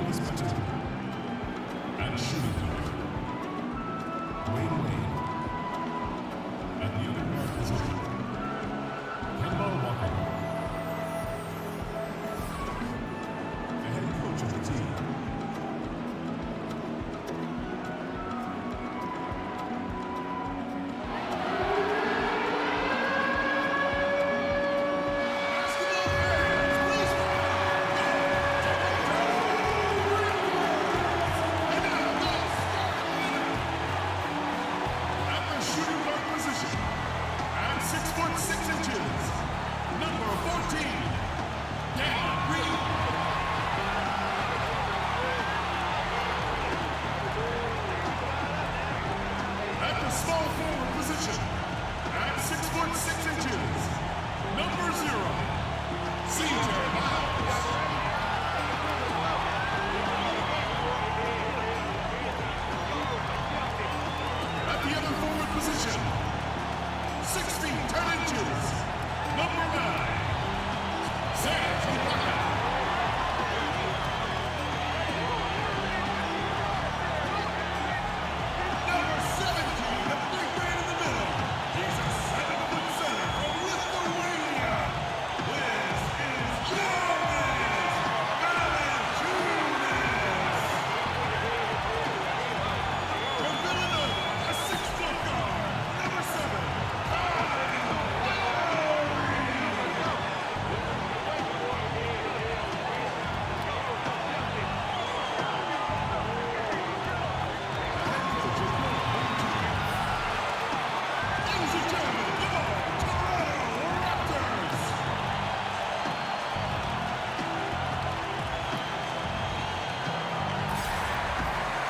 this platoon. And shooting guard, Wade. At the other guard position, Kemba Walker. The head coach of the team.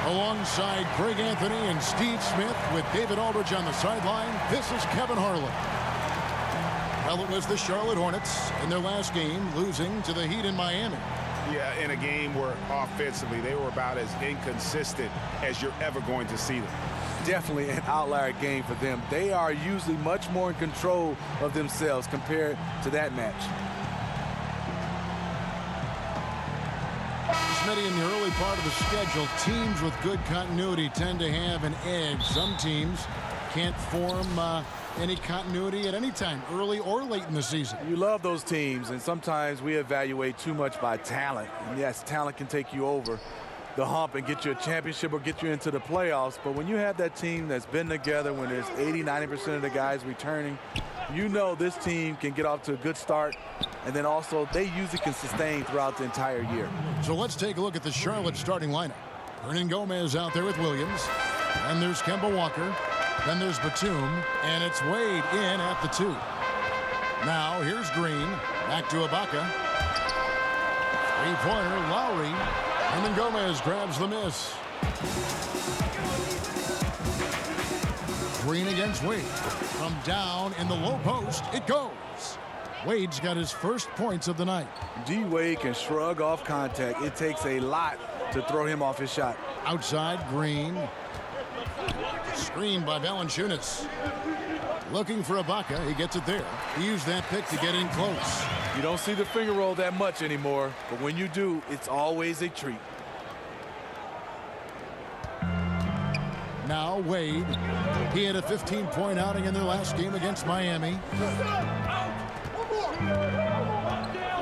Alongside Craig Anthony and Steve Smith with David Aldridge on the sideline, this is Kevin Harlan. Well, it was the Charlotte Hornets in their last game, losing to the Heat in Miami. Yeah, in a game where offensively they were about as inconsistent as you're ever going to see them. Definitely an outlier game for them. They are usually much more in control of themselves compared to that match. In the early part of the schedule, teams with good continuity tend to have an edge. Some teams can't form any continuity at any time, early or late in the season. You love those teams, and sometimes we evaluate too much by talent. And yes, talent can take you over the hump and get you a championship or get you into the playoffs. But when you have that team that's been together, when there's 80–90% of the guys returning, you know this team can get off to a good start, and then also they usually can sustain throughout the entire year. So let's take a look at the Charlotte starting lineup. Hernangomez out there with Williams, and there's Kemba Walker, then there's Batum, and it's Wade in at the 2. Now here's Green, back to Ibaka. Three-pointer, Lowry, and then Gomez grabs the miss. Green against Wade. From down in the low post, it goes. Wade's got his first points of the night. D-Wade can shrug off contact. It takes a lot to throw him off his shot. Outside, Green. Screen by Valanciunas. Looking for Ibaka. He gets it there. He used that pick to get in close. You don't see the finger roll that much anymore, but when you do, it's always a treat. Now Wade. He had a 15-point outing in their last game against Miami.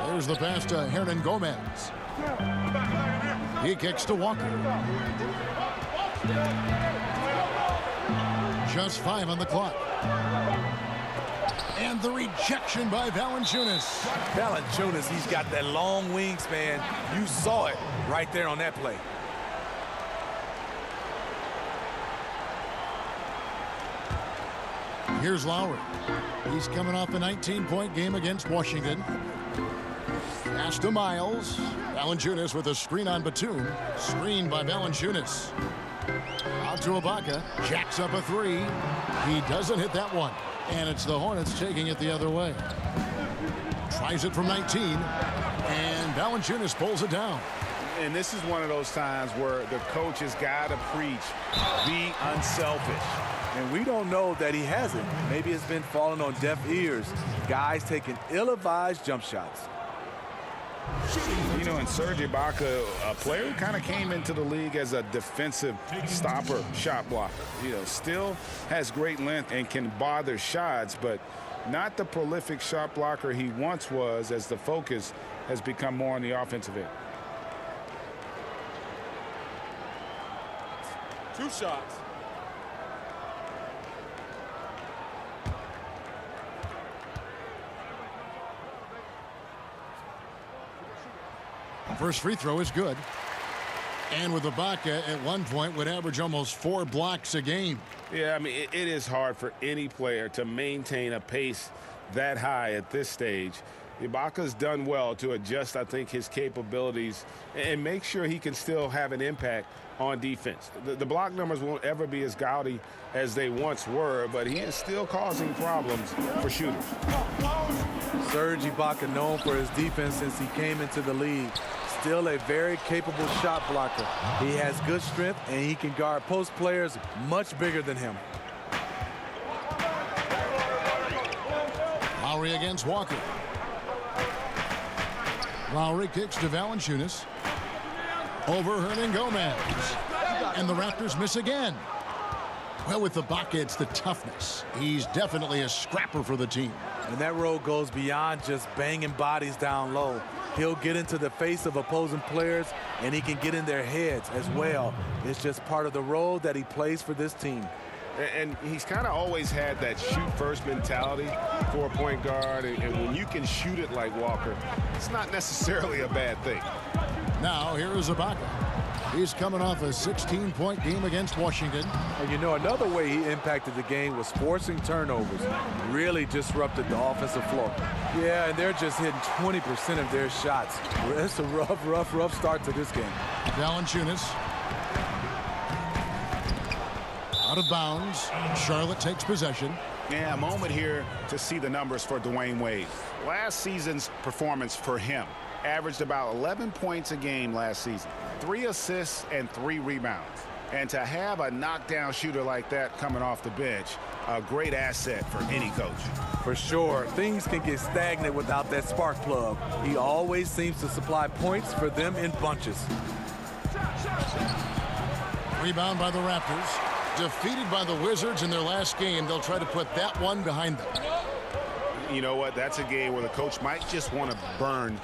There's the pass to Hernangomez. He kicks to Walker. Just 5 on the clock. And the rejection by Valanciunas. Valanciunas, he's got that long wingspan. You saw it right there on that play. Here's Lowry. He's coming off a 19-point game against Washington. Pass to Miles. Valanciunas with a screen on Batum. Screen by Valanciunas. Out to Ibaka. Jacks up a 3. He doesn't hit that one. And it's the Hornets taking it the other way. Tries it from 19. And Valanciunas pulls it down. And this is one of those times where the coach has got to preach, be unselfish. And we don't know that he hasn't. Maybe it's been falling on deaf ears. Guys taking ill-advised jump shots. You know, in Serge Ibaka, a player who kind of came into the league as a defensive stopper, shot blocker. You know, still has great length and can bother shots, but not the prolific shot blocker he once was, as the focus has become more on the offensive end. 2 shots. First free throw is good. And with Ibaka at one point would average almost 4 blocks a game. Yeah, I mean, it is hard for any player to maintain a pace that high at this stage. Ibaka's done well to adjust, I think, his capabilities and make sure he can still have an impact on defense. The block numbers won't ever be as gaudy as they once were, but he is still causing problems for shooters. Serge Ibaka, known for his defense since he came into the league. Still a very capable shot blocker. He has good strength, and he can guard post players much bigger than him. Lowry against Walker. Lowry kicks to Valanciunas. Over Gomez. And the Raptors miss again. Well, with Ibaka, it's the toughness. He's definitely a scrapper for the team. And that role goes beyond just banging bodies down low. He'll get into the face of opposing players, and he can get in their heads as well. It's just part of the role that he plays for this team. And he's kind of always had that shoot-first mentality for a point guard. And when you can shoot it like Walker, it's not necessarily a bad thing. Now, here is Ibaka. He's coming off a 16-point game against Washington. And you know, another way he impacted the game was forcing turnovers. Really disrupted the offensive flow. Yeah, and they're just hitting 20% of their shots. It's a rough start to this game. Valanciunas. Out of bounds. Charlotte takes possession. Yeah, a moment here to see the numbers for Dwayne Wade. Last season's performance for him averaged about 11 points a game last season, 3 assists and 3 rebounds. And to have a knockdown shooter like that coming off the bench, a great asset for any coach. For sure, things can get stagnant without that spark plug. He always seems to supply points for them in bunches. Rebound by the Raptors. Defeated by the Wizards in their last game, they'll try to put that one behind them. You know what? That's a game where the coach might just want to burn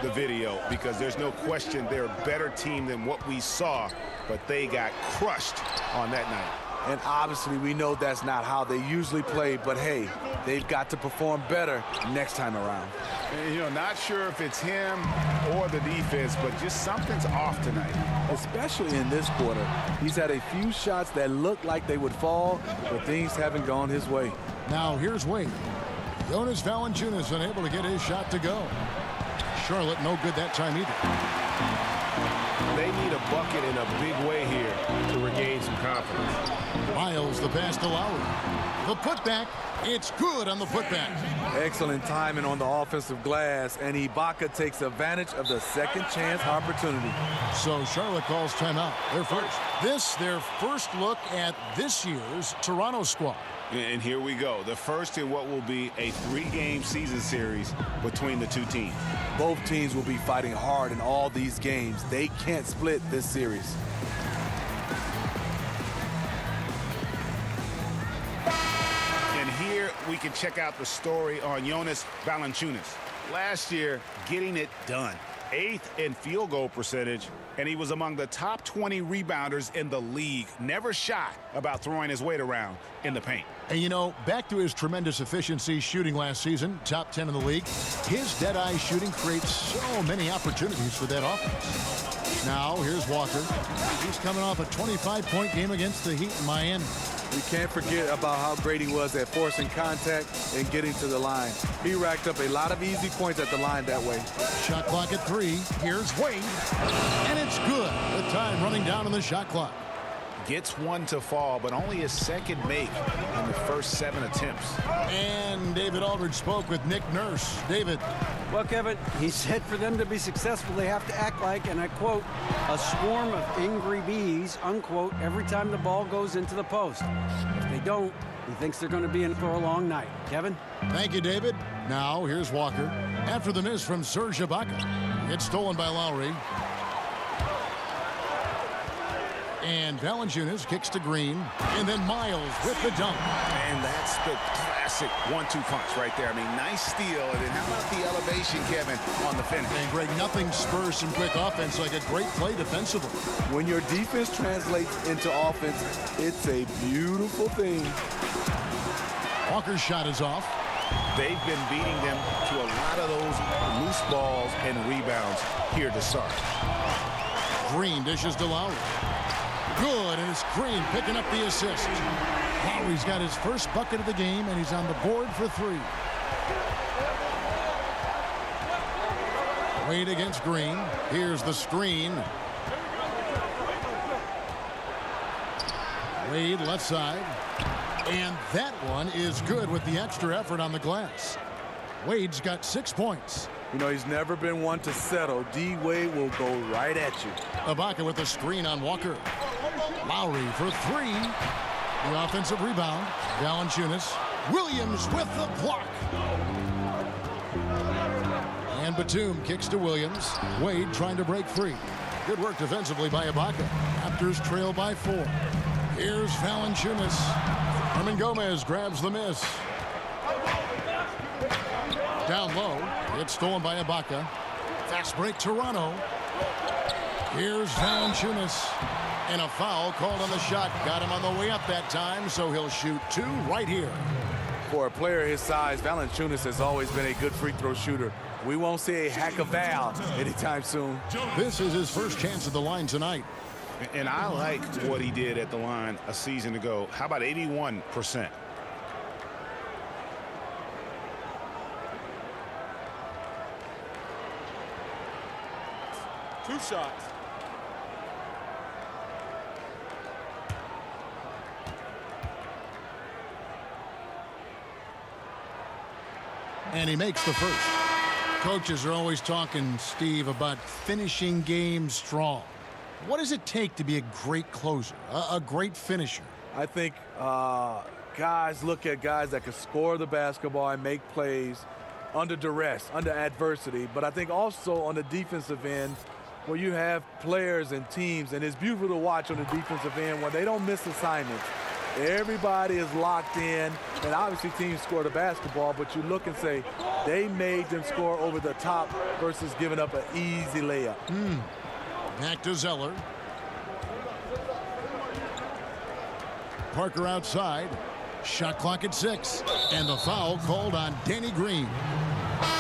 the video, because there's no question they're a better team than what we saw, but they got crushed on that night. And obviously we know that's not how they usually play, but hey, they've got to perform better next time around. And, you know, not sure if it's him or the defense, but just something's off tonight. Especially in this quarter. He's had a few shots that looked like they would fall, but things haven't gone his way. Now here's Wade. Jonas Valanciunas unable to get his shot to go. Charlotte no good that time either. They need a bucket in a big way here to regain some confidence. Miles the pass to Lowry. The putback. It's good on the putback. Excellent timing on the offensive glass, and Ibaka takes advantage of the second chance opportunity. So Charlotte calls timeout. Their first look at this year's Toronto squad. And here we go. The first in what will be a 3-game season series between the two teams. Both teams will be fighting hard in all these games. They can't split this series. And here we can check out the story on Jonas Valanciunas. Last year, getting it done. 8th in field goal percentage, and he was among the top 20 rebounders in the league. Never shy about throwing his weight around in the paint. And you know, back to his tremendous efficiency shooting last season, top 10 in the league, his dead-eye shooting creates so many opportunities for that offense. Now, here's Walker. He's coming off a 25-point game against the Heat in Miami. We can't forget about how great he was at forcing contact and getting to the line. He racked up a lot of easy points at the line that way. Shot clock at 3. Here's Wade. And it's good. The time running down on the shot clock. Gets one to fall, but only his second make in the first 7 attempts. And David Aldridge spoke with Nick Nurse. David. Well, Kevin, he said for them to be successful, they have to act like, and I quote, a swarm of angry bees, unquote, every time the ball goes into the post. If they don't, he thinks they're going to be in for a long night. Kevin? Thank you, David. Now, here's Walker. After the miss from Serge Ibaka. It's stolen by Lowry. And Valanciunas kicks to Green. And then Miles with the dunk. And that's the classic 1-2 punch right there. I mean, nice steal. And then how about the elevation, Kevin, on the finish? And Greg, nothing spurs some quick offense like a great play defensively. When your defense translates into offense, it's a beautiful thing. Walker's shot is off. They've been beating them to a lot of those loose balls and rebounds here to start. Green dishes to Lowry. Good, and it's Green picking up the assist. Lowry's got his first bucket of the game, and he's on the board for 3. Wade against Green. Here's the screen. Wade left side. And that one is good with the extra effort on the glass. Wade's got 6 points. You know, he's never been one to settle. D. Wade will go right at you. Ibaka with a screen on Walker. Lowry for 3. The offensive rebound. Valanciunas. Williams with the block. And Batum kicks to Williams. Wade trying to break free. Good work defensively by Ibaka. Raptors trail by 4. Here's Valanciunas. Herman Gomez grabs the miss. Down low. It's stolen by Ibaka. Fast break Toronto. Here's Valanciunas. And a foul called on the shot. Got him on the way up that time, so he'll shoot 2 right here. For a player his size, Valanciunas has always been a good free throw shooter. We won't see a hack of Val anytime soon. This is his first chance at the line tonight. And I like what he did at the line a season ago. How about 81%? Two shots. And he makes the first. Coaches are always talking, Steve, about finishing games strong. What does it take to be a great closer, a great finisher? I think guys look at guys that can score the basketball and make plays under duress, under adversity. But I think also on the defensive end, where you have players and teams, and it's beautiful to watch on the defensive end when they don't miss assignments. Everybody is locked in, and obviously teams score the basketball, but you look and say they made them score over the top versus giving up an easy layup. Back to Zeller. Parker outside. Shot clock at 6. And the foul called on Danny Green.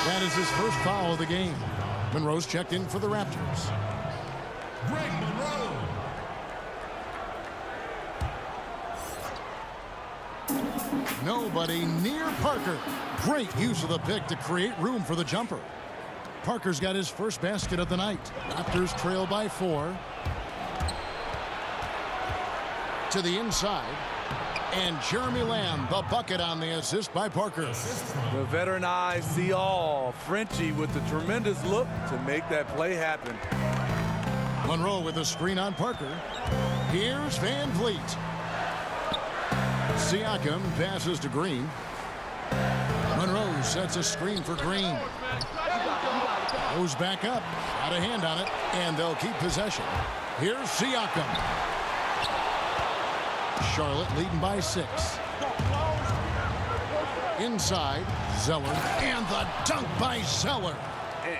That is his first foul of the game. Monroe's checked in for the Raptors. Greg Monroe. Nobody near Parker. Great use of the pick to create room for the jumper. Parker's got his first basket of the night. Raptors trail by 4. To the inside. And Jeremy Lamb, the bucket on the assist by Parker. The veteran eyes see all. Frenchie with the tremendous look to make that play happen. Monroe with a screen on Parker. Here's Van Vliet. Siakam passes to Green. Monroe sets a screen for Green. Goes back up. Got a hand on it. And they'll keep possession. Here's Siakam. Charlotte leading by 6. Inside, Zeller. And the dunk by Zeller.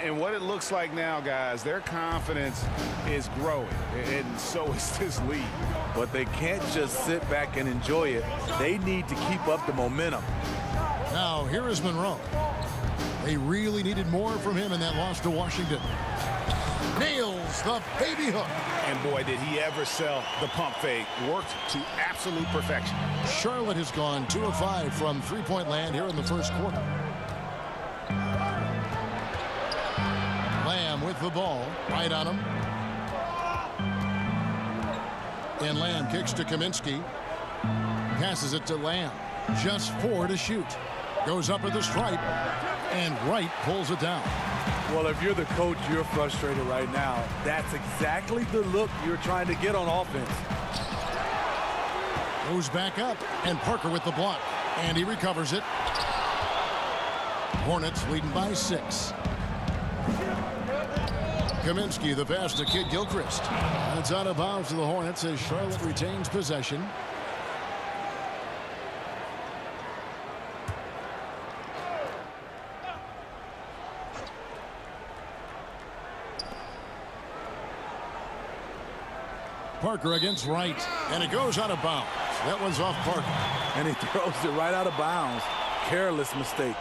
And what it looks like now, guys, their confidence is growing. And so is this lead. But they can't just sit back and enjoy it. They need to keep up the momentum. Now, here is Monroe. They really needed more from him in that loss to Washington. Nails the baby hook. And boy, did he ever sell the pump fake. Worked to absolute perfection. Charlotte has gone 2 of 5 from three-point land here in the first quarter. Lamb with the ball. Right on him. And Lamb kicks to Kaminsky. Passes it to Lamb. Just 4 to shoot. Goes up at the stripe. And Wright pulls it down. Well, if you're the coach, you're frustrated right now. That's exactly the look you're trying to get on offense. Goes back up. And Parker with the block. And he recovers it. Hornets leading by 6. Kaminsky, the pass to Kid Gilchrist. And it's out of bounds to the Hornets as Charlotte retains possession. Parker against Wright, and it goes out of bounds. That one's off Parker. And he throws it right out of bounds. Careless mistake.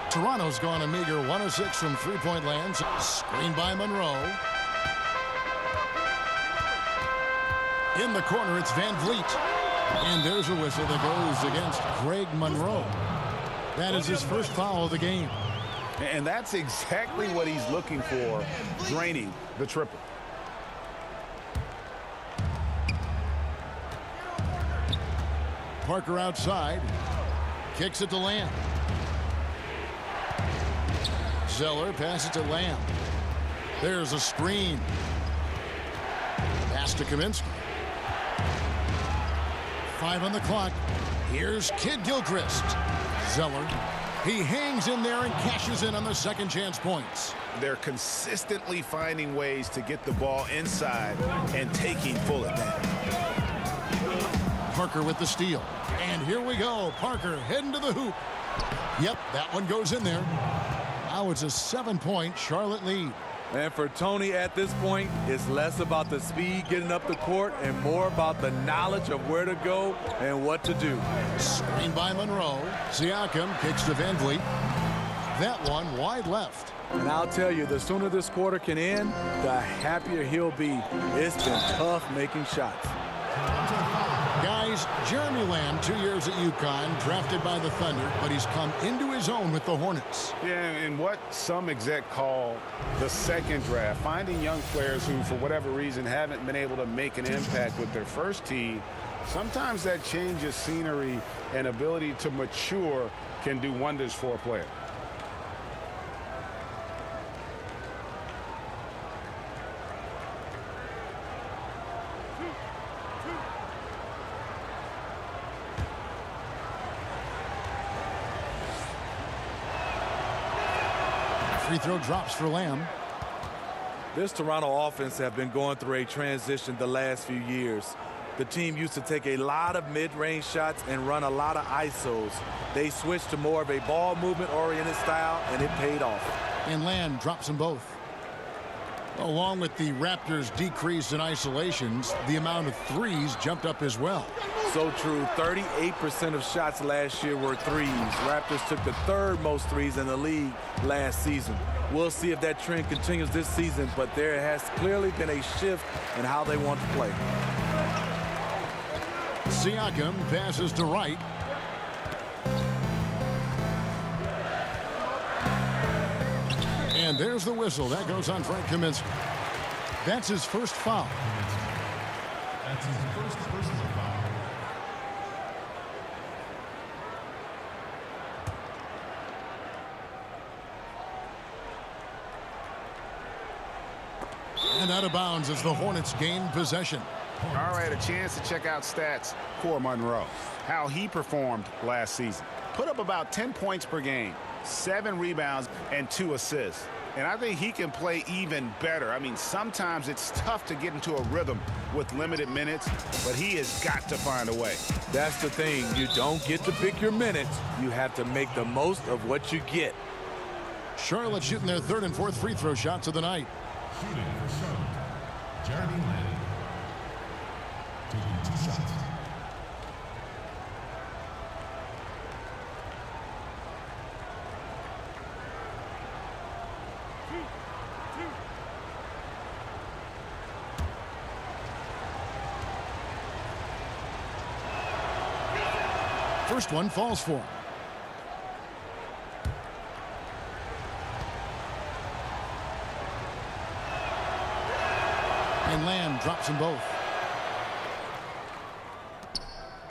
Toronto's gone a meager 1 of 6 from three-point land. Screen by Monroe. In the corner, it's Van Vliet. And there's a whistle that goes against Greg Monroe. That is his first foul of the game. And that's exactly what he's looking for, draining the triple. Parker outside. Kicks it to Lamb. Zeller passes to Lamb. There's a screen. Pass to Kaminsky. 5 on the clock. Here's Kid Gilchrist. Zeller. He hangs in there and cashes in on the second chance points. They're consistently finding ways to get the ball inside and taking full advantage. Parker with the steal. And here we go. Parker heading to the hoop. Yep, that one goes in there. Now it's a 7-point Charlotte lead. And for Tony at this point, it's less about the speed getting up the court and more about the knowledge of where to go and what to do. Screen by Monroe. Siakam kicks to Van Vliet. That one wide left. And I'll tell you, the sooner this quarter can end, the happier he'll be. It's been tough making shots. Guys, Jeremy Lamb, 2 years at UConn, drafted by the Thunder, but he's come into his own with the Hornets. Yeah, and what some exec call the second draft, finding young players who, for whatever reason, haven't been able to make an impact with their first team. Sometimes that change of scenery and ability to mature can do wonders for a player. Free throw drops for Lamb. This Toronto offense have been going through a transition the last few years. The team used to take a lot of mid-range shots and run a lot of ISOs. They switched to more of a ball movement-oriented style, and it paid off. And Lamb drops them both. Along with the Raptors' decrease in isolations, the amount of threes jumped up as well. So true. 38% of shots last year were threes. Raptors took the third most threes in the league last season. We'll see if that trend continues this season, but there has clearly been a shift in how they want to play. Siakam passes to Wright. And there's the whistle. That goes on Frank Kaminsky. That's his first foul. That's his first personal foul. And out of bounds as the Hornets gain possession. All right, a chance to check out stats for Monroe. How he performed last season. Put up about 10 points per game, 7 rebounds, and 2 assists. And I think he can play even better. I mean, sometimes it's tough to get into a rhythm with limited minutes, but he has got to find a way. That's the thing. You don't get to pick your minutes. You have to make the most of what you get. Charlotte shooting their third and fourth free throw shots of the night. Shooting for Charlotte, Jeremy Lamb. Taking 2 shots. First one falls for him. And Lamb drops them both.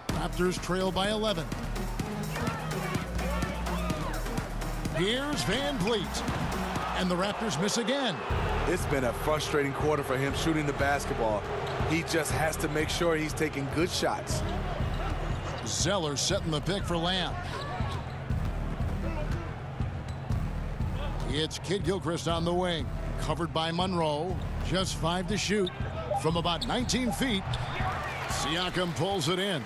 Raptors trail by 11. Here's Van Vliet. And the Raptors miss again. It's been a frustrating quarter for him shooting the basketball. He just has to make sure he's taking good shots. Zeller setting the pick for Lamb. It's Kid Gilchrist on the wing. Covered by Monroe. Just 5 to shoot. From about 19 feet, Siakam pulls it in.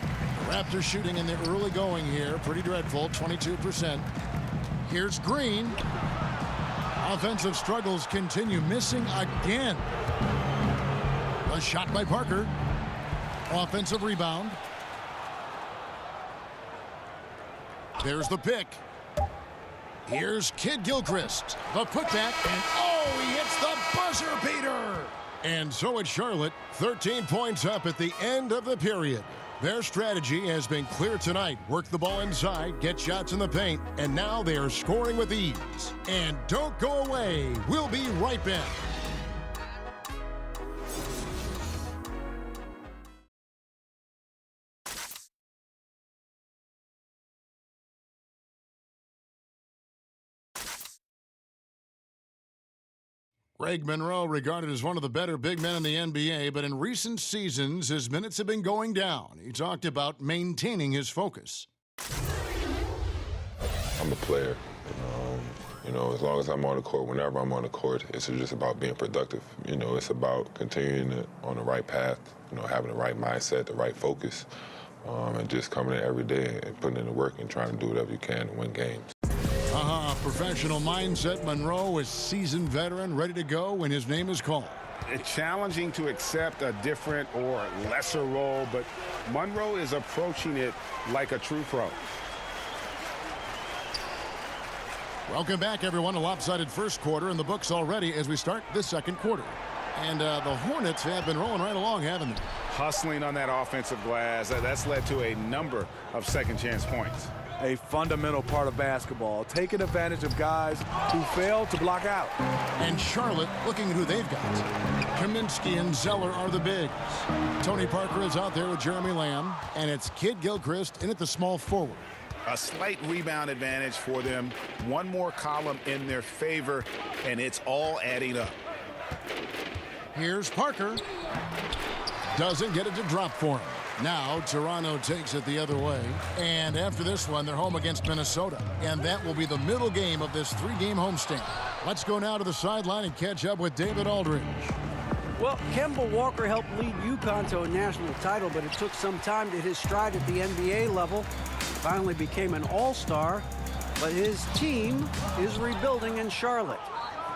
Raptors shooting in the early going here. Pretty dreadful, 22%. Here's Green. Offensive struggles continue. Missing again. A shot by Parker. Offensive rebound. There's the pick. Here's Kid Gilchrist. The putback, and oh, he hits the buzzer beater. And so it's Charlotte, 13 points up at the end of the period. Their strategy has been clear tonight. Work the ball inside, get shots in the paint, and now they are scoring with ease. And don't go away. We'll be right back. Greg Monroe, regarded as one of the better big men in the NBA, but in recent seasons, his minutes have been going down. He talked about maintaining his focus. I'm a player. As long as I'm on the court, whenever I'm on the court, it's just about being productive. It's about continuing on the right path, having the right mindset, the right focus, and just coming in every day and putting in the work and trying to do whatever you can to win games. Professional mindset. Monroe is seasoned veteran, ready to go when his name is called. It's challenging to accept a different or lesser role, but Monroe is approaching it like a true pro. Welcome back, everyone. A lopsided first quarter in the books already as we start the second quarter. And the Hornets have been rolling right along, haven't they? Hustling on that offensive glass. That's led to a number of second-chance points. A fundamental part of basketball, taking advantage of guys who fail to block out. And Charlotte looking at who they've got. Kaminsky and Zeller are the bigs. Tony Parker is out there with Jeremy Lamb, and it's Kid Gilchrist in at the small forward. A slight rebound advantage for them. One more column in their favor, and it's all adding up. Here's Parker. Doesn't get it to drop for him. Now Toronto takes it the other way. And after this one, they're home against Minnesota. And that will be the middle game of this 3-game homestand. Let's go now to the sideline and catch up with David Aldridge. Well, Kemba Walker helped lead UConn to a national title, but it took some time to hit his stride at the NBA level. He finally became an all-star, but his team is rebuilding in Charlotte.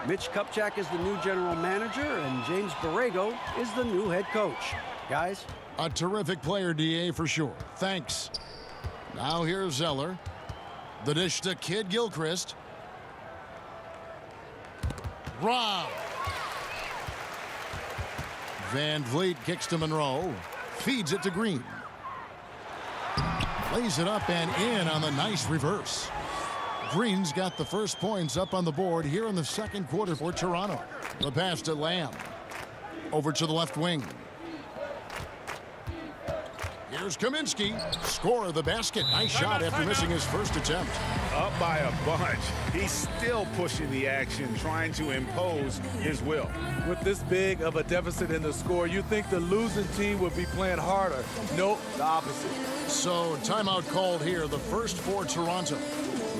Mitch Kupchak is the new general manager, and James Borrego is the new head coach. Guys? A terrific player, D.A., for sure. Thanks. Now here's Zeller. The dish to Kid Gilchrist. Rob. Van Vliet kicks to Monroe. Feeds it to Green. Lays it up and in on the nice reverse. Green's got the first points up on the board here in the second quarter for Toronto. The pass to Lamb. Over to the left wing. Here's Kaminsky. Score of the basket. Nice shot after missing his first attempt. Up by a bunch. He's still pushing the action, trying to impose his will. With this big of a deficit in the score, you think the losing team would be playing harder. Nope, the opposite. So timeout called here, the first for Toronto.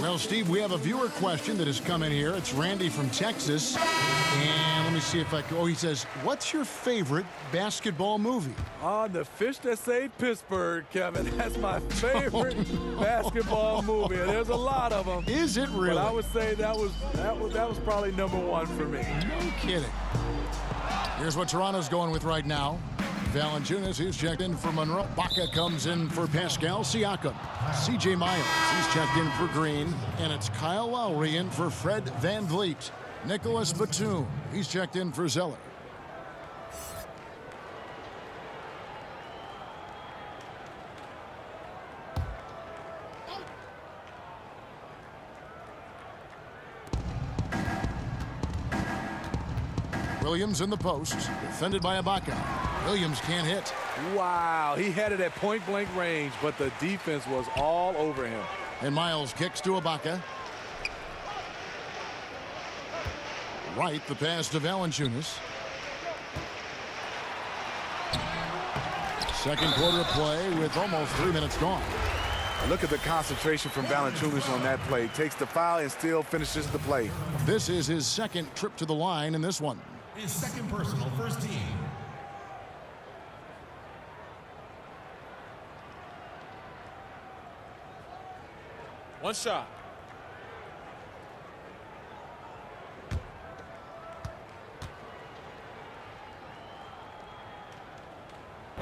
Well, Steve, we have a viewer question that has come in here. It's Randy from Texas. And let me see if I can. Oh, he says, what's your favorite basketball movie? The Fish That Saved Pittsburgh, Kevin. That's my favorite basketball movie. There's a lot of them. Is it really? But I would say that was probably #1 for me. No kidding. Here's what Toronto's going with right now. Valanciunas, he's checked in for Monroe. Baca comes in for Pascal Siakam. C.J. Miles, he's checked in for Green. And it's Kyle Lowry in for Fred Van Vliet. Nicholas Batum, he's checked in for Zeller. Williams in the post, defended by Ibaka. Williams can't hit. Wow, he had it at point-blank range, but the defense was all over him. And Miles kicks to Ibaka. Right, the pass to Valanciunas. Second quarter of play with almost 3 minutes gone. Look at the concentration from Valanciunas on that play. Takes the foul and still finishes the play. This is his second trip to the line in this one. His second personal, first team. One shot.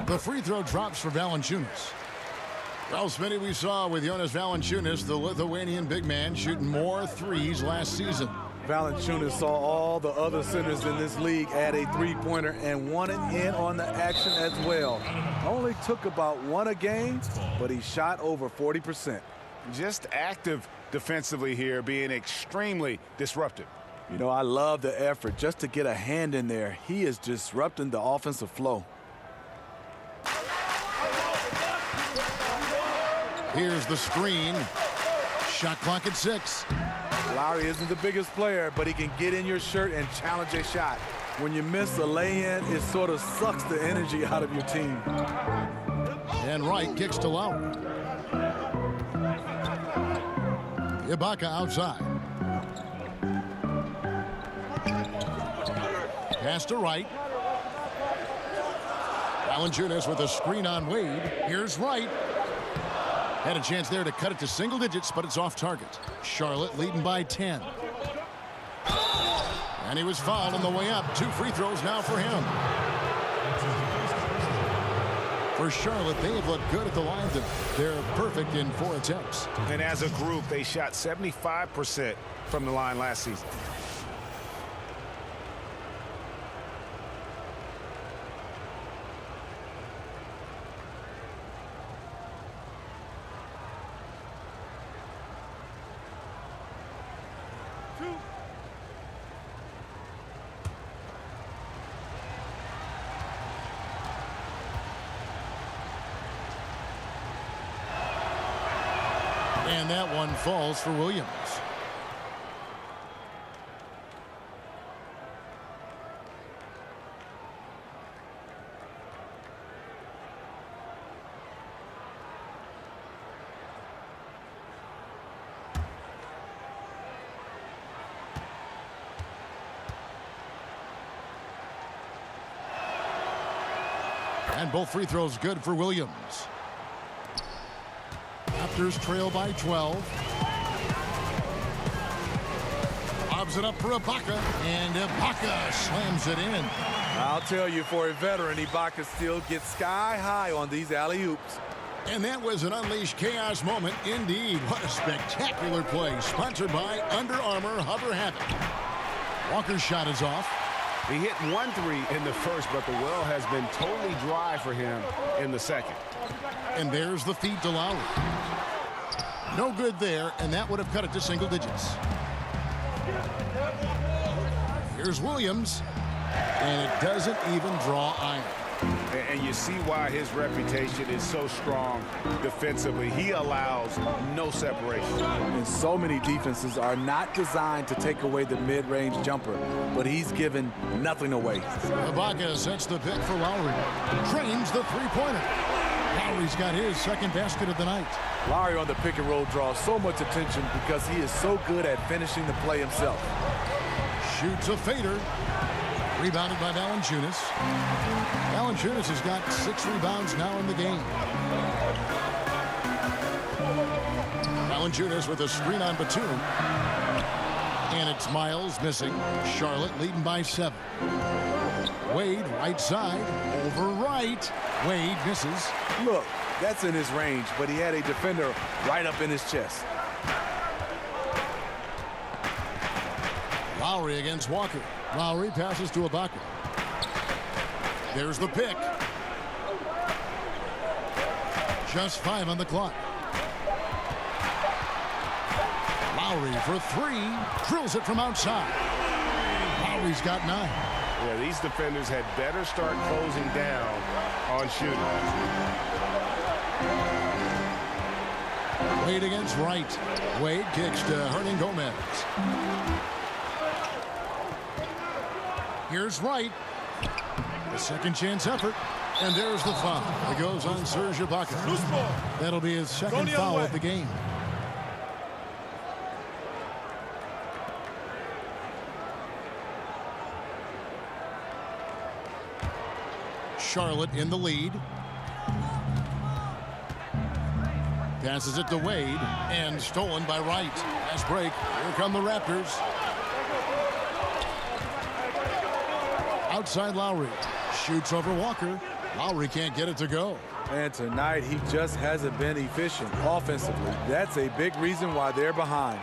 The free throw drops for Valanciunas. Well, Smitty, we saw with Jonas Valanciunas, the Lithuanian big man, shooting more threes last season. Valanciunas saw all the other centers in this league add a three-pointer and wanted in on the action as well. Only took about one a game, but he shot over 40%. Just active defensively here, being extremely disruptive. You know, I love the effort just to get a hand in there. He is disrupting the offensive flow. Here's the screen. Shot clock at 6. Lowry isn't the biggest player, but he can get in your shirt and challenge a shot. When you miss a lay-in, it sort of sucks the energy out of your team. And Wright kicks to Lowry. Ibaka outside. Pass to Wright. Valanciunas with a screen on Wade. Here's Wright. Had a chance there to cut it to single digits, but it's off target. Charlotte leading by 10. And he was fouled on the way up. 2 free throws now for him. For Charlotte, they have looked good at the line. They're perfect in 4 attempts. And as a group, they shot 75% from the line last season. And that one falls for Williams. And both free throws good for Williams. Raptors trail by 12. Lobs it up for Ibaka, and Ibaka slams it in. I'll tell you, for a veteran, Ibaka still gets sky high on these alley-oops. And that was an unleashed chaos moment indeed. What a spectacular play, sponsored by Under Armour Hover Havoc. Walker's shot is off. He hit 1 3 in the first, but the well has been totally dry for him in the second. And there's the feed to Lowry. No good there, and that would have cut it to single digits. Here's Williams, and it doesn't even draw iron. And you see why his reputation is so strong defensively. He allows no separation. And so many defenses are not designed to take away the mid-range jumper, but he's given nothing away. Ibaka sets the pick for Lowry. Trains the three-pointer. Lowry's got his second basket of the night. Lowry on the pick and roll draws so much attention because he is so good at finishing the play himself. Shoots a fader. Rebounded by Valanciunas. Valanciunas has got 6 rebounds now in the game. Valanciunas with a screen on Batum. And it's Miles missing. Charlotte leading by 7. Wade, right side, over right. Wade misses. Look, that's in his range, but he had a defender right up in his chest. Lowry against Walker. Lowry passes to Ibaka. There's the pick. Just 5 on the clock. Lowry for 3. Drills it from outside. Lowry's got 9. Yeah, these defenders had better start closing down on shooting. Wade against Wright. Wade kicks to Hernan Gomez. Here's Wright. A second chance effort. And there's the foul. It goes on Serge Ibaka. Loose ball. That'll be his second Going the other foul way. of the game. Charlotte in the lead. Passes it to Wade, and stolen by Wright. Fast break. Here come the Raptors. Outside Lowry. Shoots over Walker. Lowry can't get it to go. And tonight, he just hasn't been efficient offensively. That's a big reason why they're behind.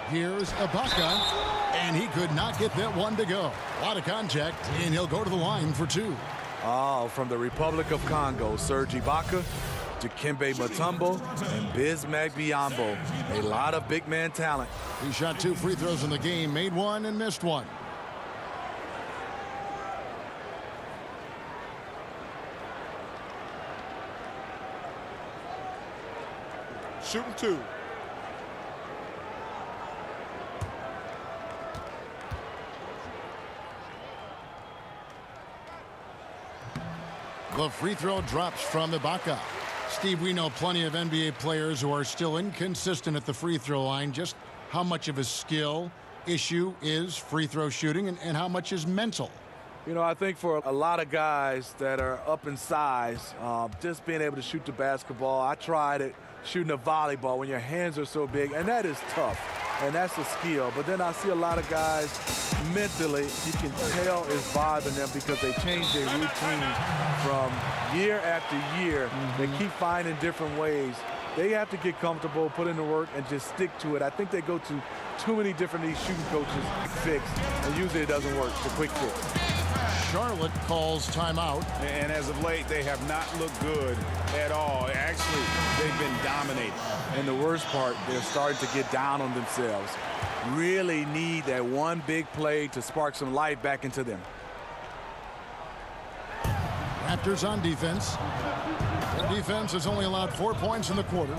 Here's Ibaka, and he could not get that one to go. A lot of contact, and he'll go to the line for two. Oh, from the Republic of Congo, Serge Ibaka, Dikembe Mutombo, and Bismack Biyombo. A lot of big man talent. He shot 2 free throws in the game, made one and missed one. Shooting 2. The free throw drops from Ibaka. Steve, we know plenty of NBA players who are still inconsistent at the free throw line. Just how much of a skill issue is free throw shooting and how much is mental? You know, I think for a lot of guys that are up in size, just being able to shoot the basketball, I tried it shooting a volleyball when your hands are so big, and that is tough, and that's a skill. But then I see a lot of guys mentally, you can tell it's bothering them because they change their routine from year after year. They keep finding different ways. They have to get comfortable, put in the work, and just stick to it. I think they go to too many different these shooting coaches fix, and usually it doesn't work, the quick fix. Charlotte calls timeout. And as of late, they have not looked good at all. Actually, they've been dominated. And the worst part, they're starting to get down on themselves. Really need that one big play to spark some life back into them. Raptors on defense. Their defense has only allowed 4 points in the quarter.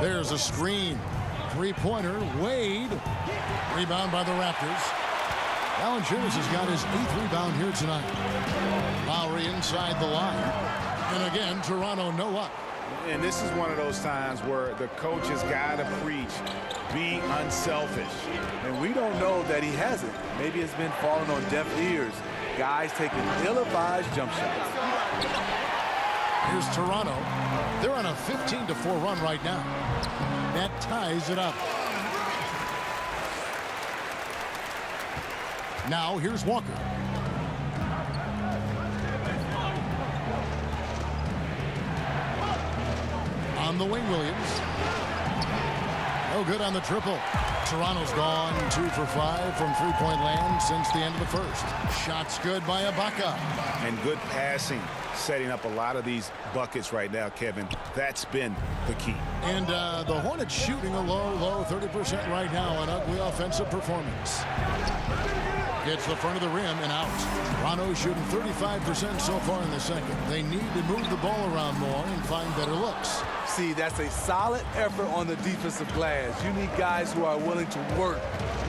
There's a screen. Three-pointer, Wade. Rebound by the Raptors. Valanciunas has got his 8th rebound here tonight. Lowry inside the line. And again, Toronto no up. And this is one of those times where the coach has got to preach, be unselfish. And we don't know that he hasn't. Maybe it's been falling on deaf ears. Guys taking ill-advised jump shots. Here's Toronto. They're on a 15-4 run right now. That ties it up. Now here's Walker. On the wing, Williams. No good on the triple. Toronto's gone 2 for 5 from three-point land since the end of the first. Shots good by Ibaka. And good passing, setting up a lot of these buckets right now, Kevin. That's been the key. And the Hornets shooting a low 30% right now. An ugly offensive performance. Gets the front of the rim and out. Toronto shooting 35% so far in the second. They need to move the ball around more and find better looks. See, that's a solid effort on the defensive glass. You need guys who are willing to work,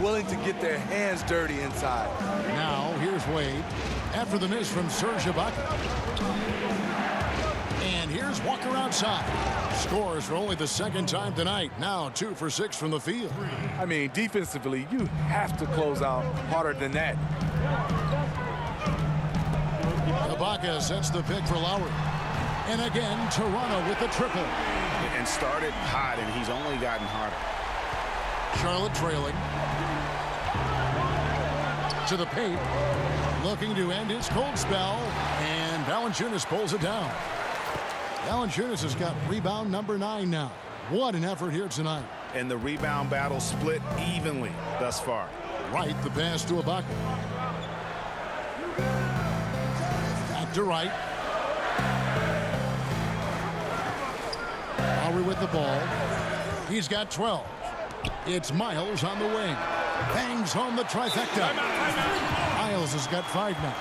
willing to get their hands dirty inside. Now, here's Wade. After the miss from Serge Ibaka. And here's Walker outside. Scores for only the second time tonight. Now 2 for 6 from the field. I mean, defensively, you have to close out harder than that. Ibaka sets the pick for Lowry. And again, Toronto with the triple. And started hot, and he's only gotten harder. Charlotte trailing. To the paint. Looking to end his cold spell. And Valanciunas pulls it down. Valanciunas has got rebound number 9 now. What an effort here tonight. And the rebound battle split evenly thus far. Wright, the pass to Ibaka. Back to Wright. Lowry with the ball. He's got 12. It's Miles on the wing. Bangs home the trifecta. Miles has got 5 now.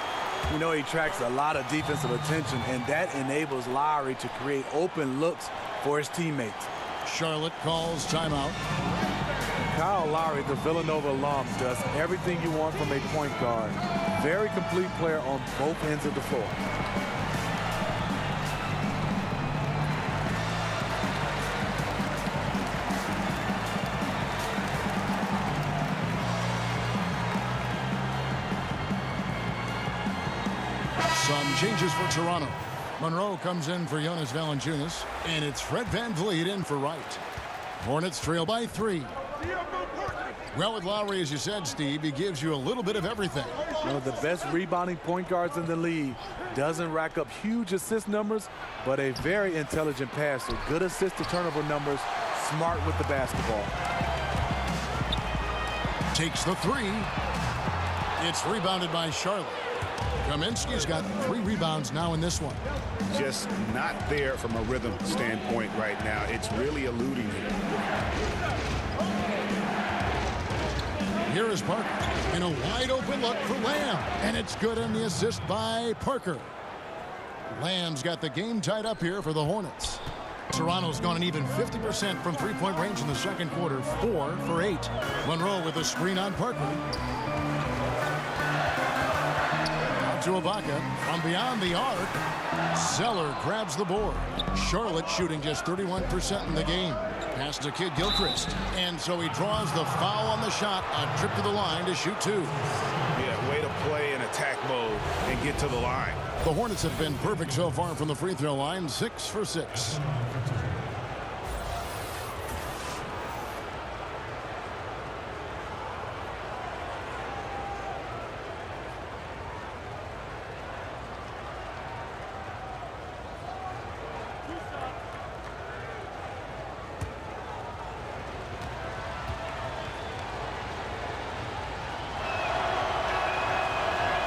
You know, he attracts a lot of defensive attention, and that enables Lowry to create open looks for his teammates. Charlotte calls timeout. Kyle Lowry, the Villanova alum, does everything you want from a point guard. Very complete player on both ends of the floor. Some changes for Toronto. Monroe comes in for Jonas Valanciunas, and it's Fred VanVleet in for Wright. Hornets trail by 3. Well, with Lowry, as you said, Steve, he gives you a little bit of everything. One of the best rebounding point guards in the league. Doesn't rack up huge assist numbers, but a very intelligent passer. Good assist to turnover numbers, smart with the basketball. Takes the 3. It's rebounded by Charlotte. Kaminsky's got 3 rebounds now in this one. Just not there from a rhythm standpoint right now. It's really eluding him. Here is Parker in a wide open look for Lamb, and it's good in the assist by Parker. Lamb's got the game tied up here for the Hornets. Toronto's gone an even 50% from three-point range in the second quarter, 4 for 8. Monroe with a screen on Parker. To Ibaka from beyond the arc. Zeller grabs the board. Charlotte shooting just 31% in the game. Pass to Kid Gilchrist. And so he draws the foul on the shot. A trip to the line to shoot 2. Yeah, way to play in attack mode and get to the line. The Hornets have been perfect so far from the free throw line, 6 for 6.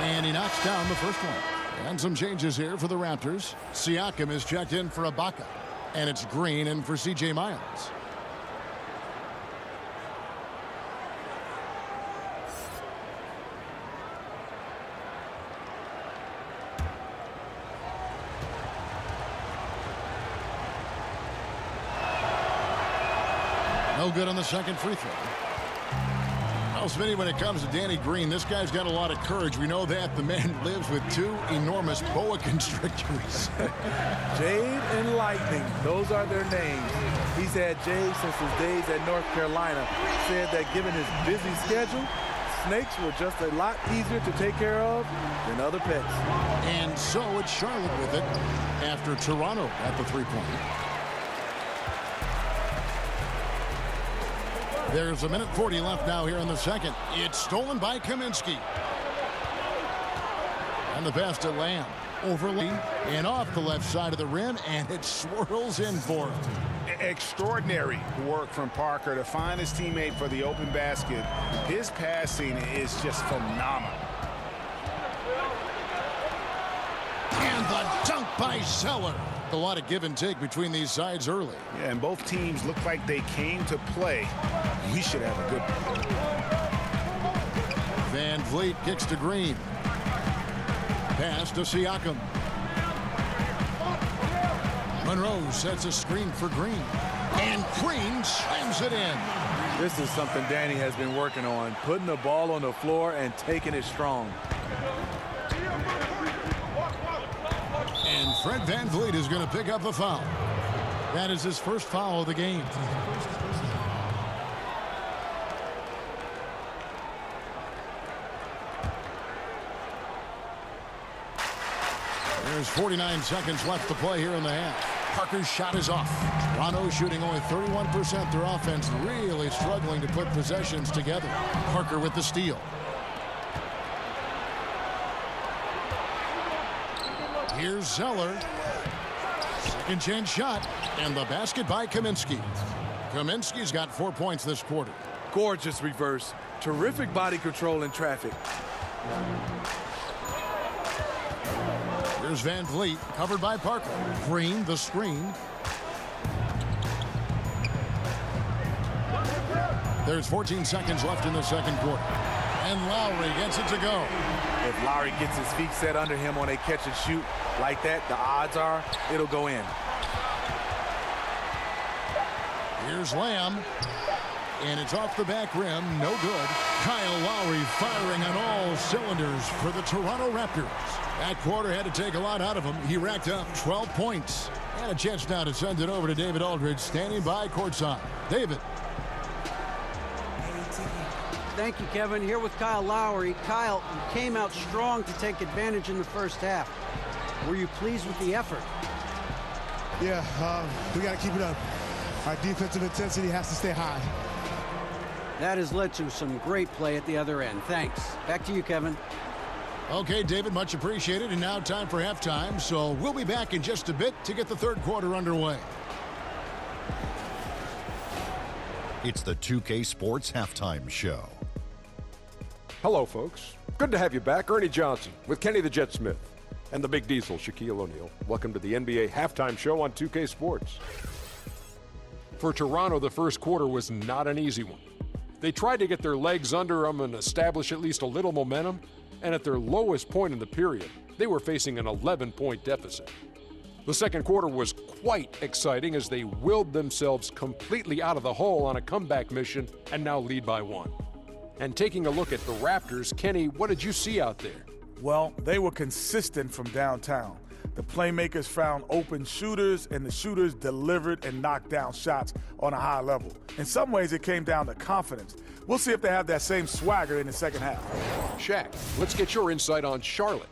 And he knocks down the first one. And some changes here for the Raptors. Siakam is checked in for Ibaka. And it's Green in for C.J. Miles. No good on the second free throw. Well, Smitty, when it comes to Danny Green, this guy's got a lot of courage. We know that. The man lives with 2 enormous boa constrictors. Jade and Lightning, those are their names. He's had Jade since his days at North Carolina. Said that given his busy schedule, snakes were just a lot easier to take care of than other pets. And so it's Charlotte with it after Toronto at the three-point. There's a minute 40 left now here in the second. It's stolen by Kaminsky. And the pass to Lamb. Over Lee and off the left side of the rim, and it swirls in for him. Extraordinary work from Parker to find his teammate for the open basket. His passing is just phenomenal. And the dunk by Zeller. A lot of give and take between these sides early. Yeah, and both teams look like they came to play. We should have a good one. VanVleet kicks to Green. Pass to Siakam. Monroe sets a screen for Green. And Green slams it in. This is something Danny has been working on, putting the ball on the floor and taking it strong. And Fred VanVleet is going to pick up a foul. That is his first foul of the game. There's 49 seconds left to play here in the half. Parker's shot is off. Toronto shooting only 31%. Their offense really struggling to put possessions together. Parker with the steal. Here's Zeller. Second chance shot. And the basket by Kaminsky. Kaminsky's got 4 points this quarter. Gorgeous reverse. Terrific body control in traffic. Here's VanVleet, covered by Parker. Green, the screen. There's 14 seconds left in the second quarter. And Lowry gets it to go. If Lowry gets his feet set under him on a catch and shoot like that, the odds are it'll go in. Here's Lamb. And it's off the back rim. No good. Kyle Lowry firing on all cylinders for the Toronto Raptors. That quarter had to take a lot out of him. He racked up 12 points. And a chance now to send it over to David Aldridge, standing by courtside. David. Thank you, Kevin. Here with Kyle Lowry. Kyle, you came out strong to take advantage in the first half. Were you pleased with the effort? Yeah, we got to keep it up. Our defensive intensity has to stay high. That has led to some great play at the other end. Thanks. Back to you, Kevin. Okay, David, much appreciated. And now time for halftime. So we'll be back in just a bit to get the third quarter underway. It's the 2K Sports Halftime Show. Hello, folks. Good to have you back. Ernie Johnson with Kenny the Jet Smith and the Big Diesel, Shaquille O'Neal. Welcome to the NBA Halftime Show on 2K Sports. For Toronto, the first quarter was not an easy one. They tried to get their legs under them and establish at least a little momentum, and at their lowest point in the period, they were facing an 11-point deficit. The second quarter was quite exciting as they willed themselves completely out of the hole on a comeback mission and now lead by 1. And taking a look at the Raptors, Kenny, what did you see out there? Well, they were consistent from downtown. The playmakers found open shooters, and the shooters delivered and knocked down shots on a high level. In some ways, it came down to confidence. We'll see if they have that same swagger in the second half. Shaq, let's get your insight on Charlotte.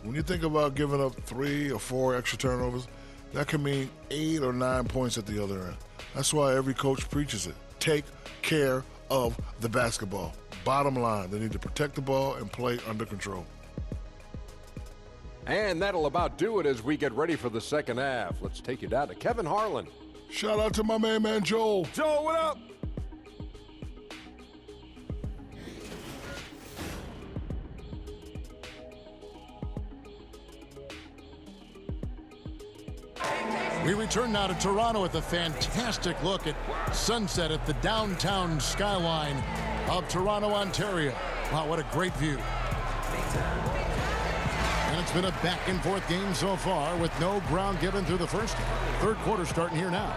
When you think about giving up 3 or 4 extra turnovers, that can mean 8 or 9 points at the other end. That's why every coach preaches it. Take care of the basketball. Bottom line, they need to protect the ball and play under control. And that'll about do it as we get ready for the second half. Let's take you down to Kevin Harlan. Shout out to my main man, Joel. Joel, what up? We return now to Toronto with a fantastic look at sunset at the downtown skyline of Toronto, Ontario. Wow, what a great view. And it's been a back-and-forth game so far with no ground given through the first half. Third quarter starting here now.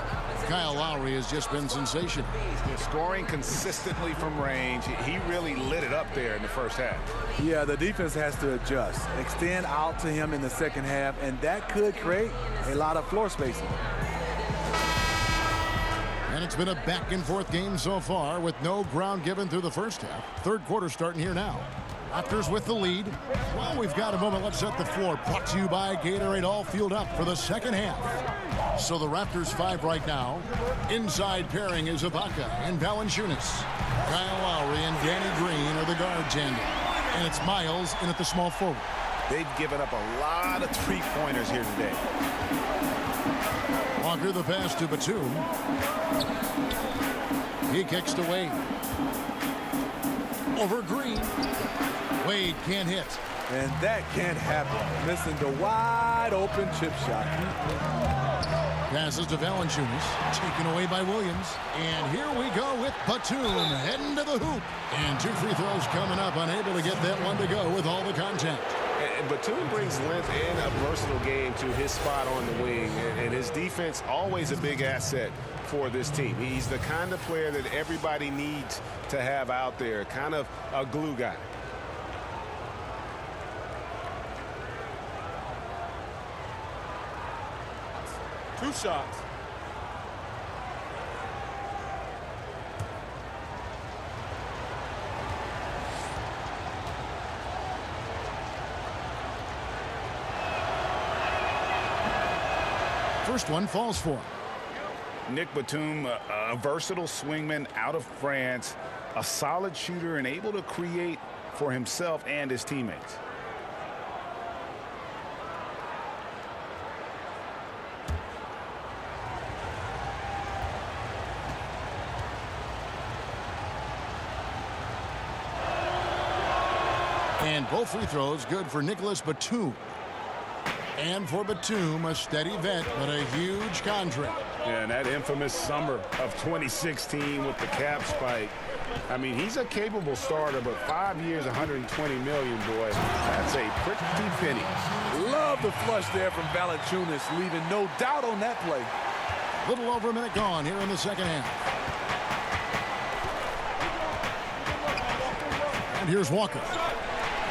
Kyle Lowry has just been sensational. Scoring consistently from range. He really lit it up there in the first half. Yeah, the defense has to adjust, extend out to him in the second half, and that could create a lot of floor spacing. And it's been a back-and-forth game so far with no ground given through the first half. Third quarter starting here now. Raptors with the lead. Well, we've got a moment. Let's set the floor. Brought to you by Gatorade, all fueled up for the second half. So the Raptors 5 right now. Inside pairing is Ibaka and Valanciunas. Kyle Lowry and Danny Green are the guard tandem. And it's Miles in at the small forward. They've given up a lot of three-pointers here today. Walker the pass to Batum. He kicks to Wade. Over Green. Wade can't hit. And that can't happen. Missing the wide open chip shot. Passes to Valanciunas. Taken away by Williams. And here we go with Batum heading to the hoop. And 2 free throws coming up. Unable to get that one to go with all the contact. And Batum brings length and a versatile game to his spot on the wing. And his defense always a big asset for this team. He's the kind of player that everybody needs to have out there. Kind of a glue guy. Two shots. First one falls for him. Nick Batum, a versatile swingman out of France, a solid shooter and able to create for himself and his teammates. And both free throws good for Nicholas Batum. And for Batum, a steady vet, but a huge contract. Yeah, and that infamous summer of 2016 with the cap spike. I mean, he's a capable starter, but 5 years, $120 million, boy. That's a pretty penny. Love the flush there from Valanciunas, leaving no doubt on that play. A little over a minute gone here in the second half. And here's Walker.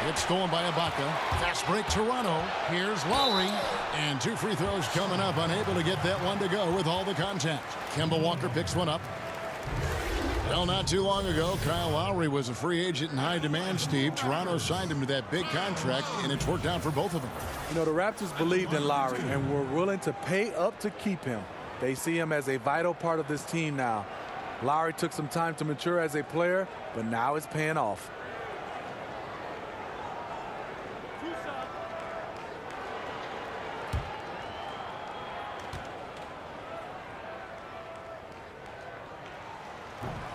It's stolen by Ibaka. Fast break, Toronto. Here's Lowry. And 2 free throws coming up. Unable to get that one to go with all the contact. Kemba Walker picks one up. Well, not too long ago, Kyle Lowry was a free agent in high demand, Steve. Toronto signed him to that big contract, and it's worked out for both of them. You know, the Raptors believed in Lowry and were willing to pay up to keep him. They see him as a vital part of this team now. Lowry took some time to mature as a player, but now it's paying off.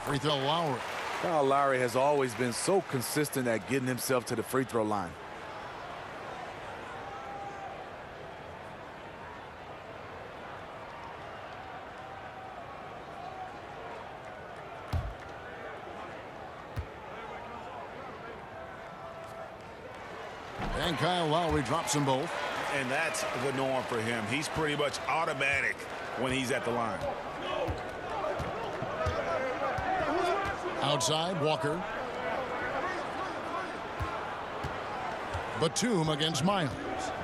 Free throw, Lowry. Kyle Lowry has always been so consistent at getting himself to the free throw line. And Kyle Lowry drops them both. And that's the norm for him. He's pretty much automatic when he's at the line. Outside, Walker. Batum against Miles.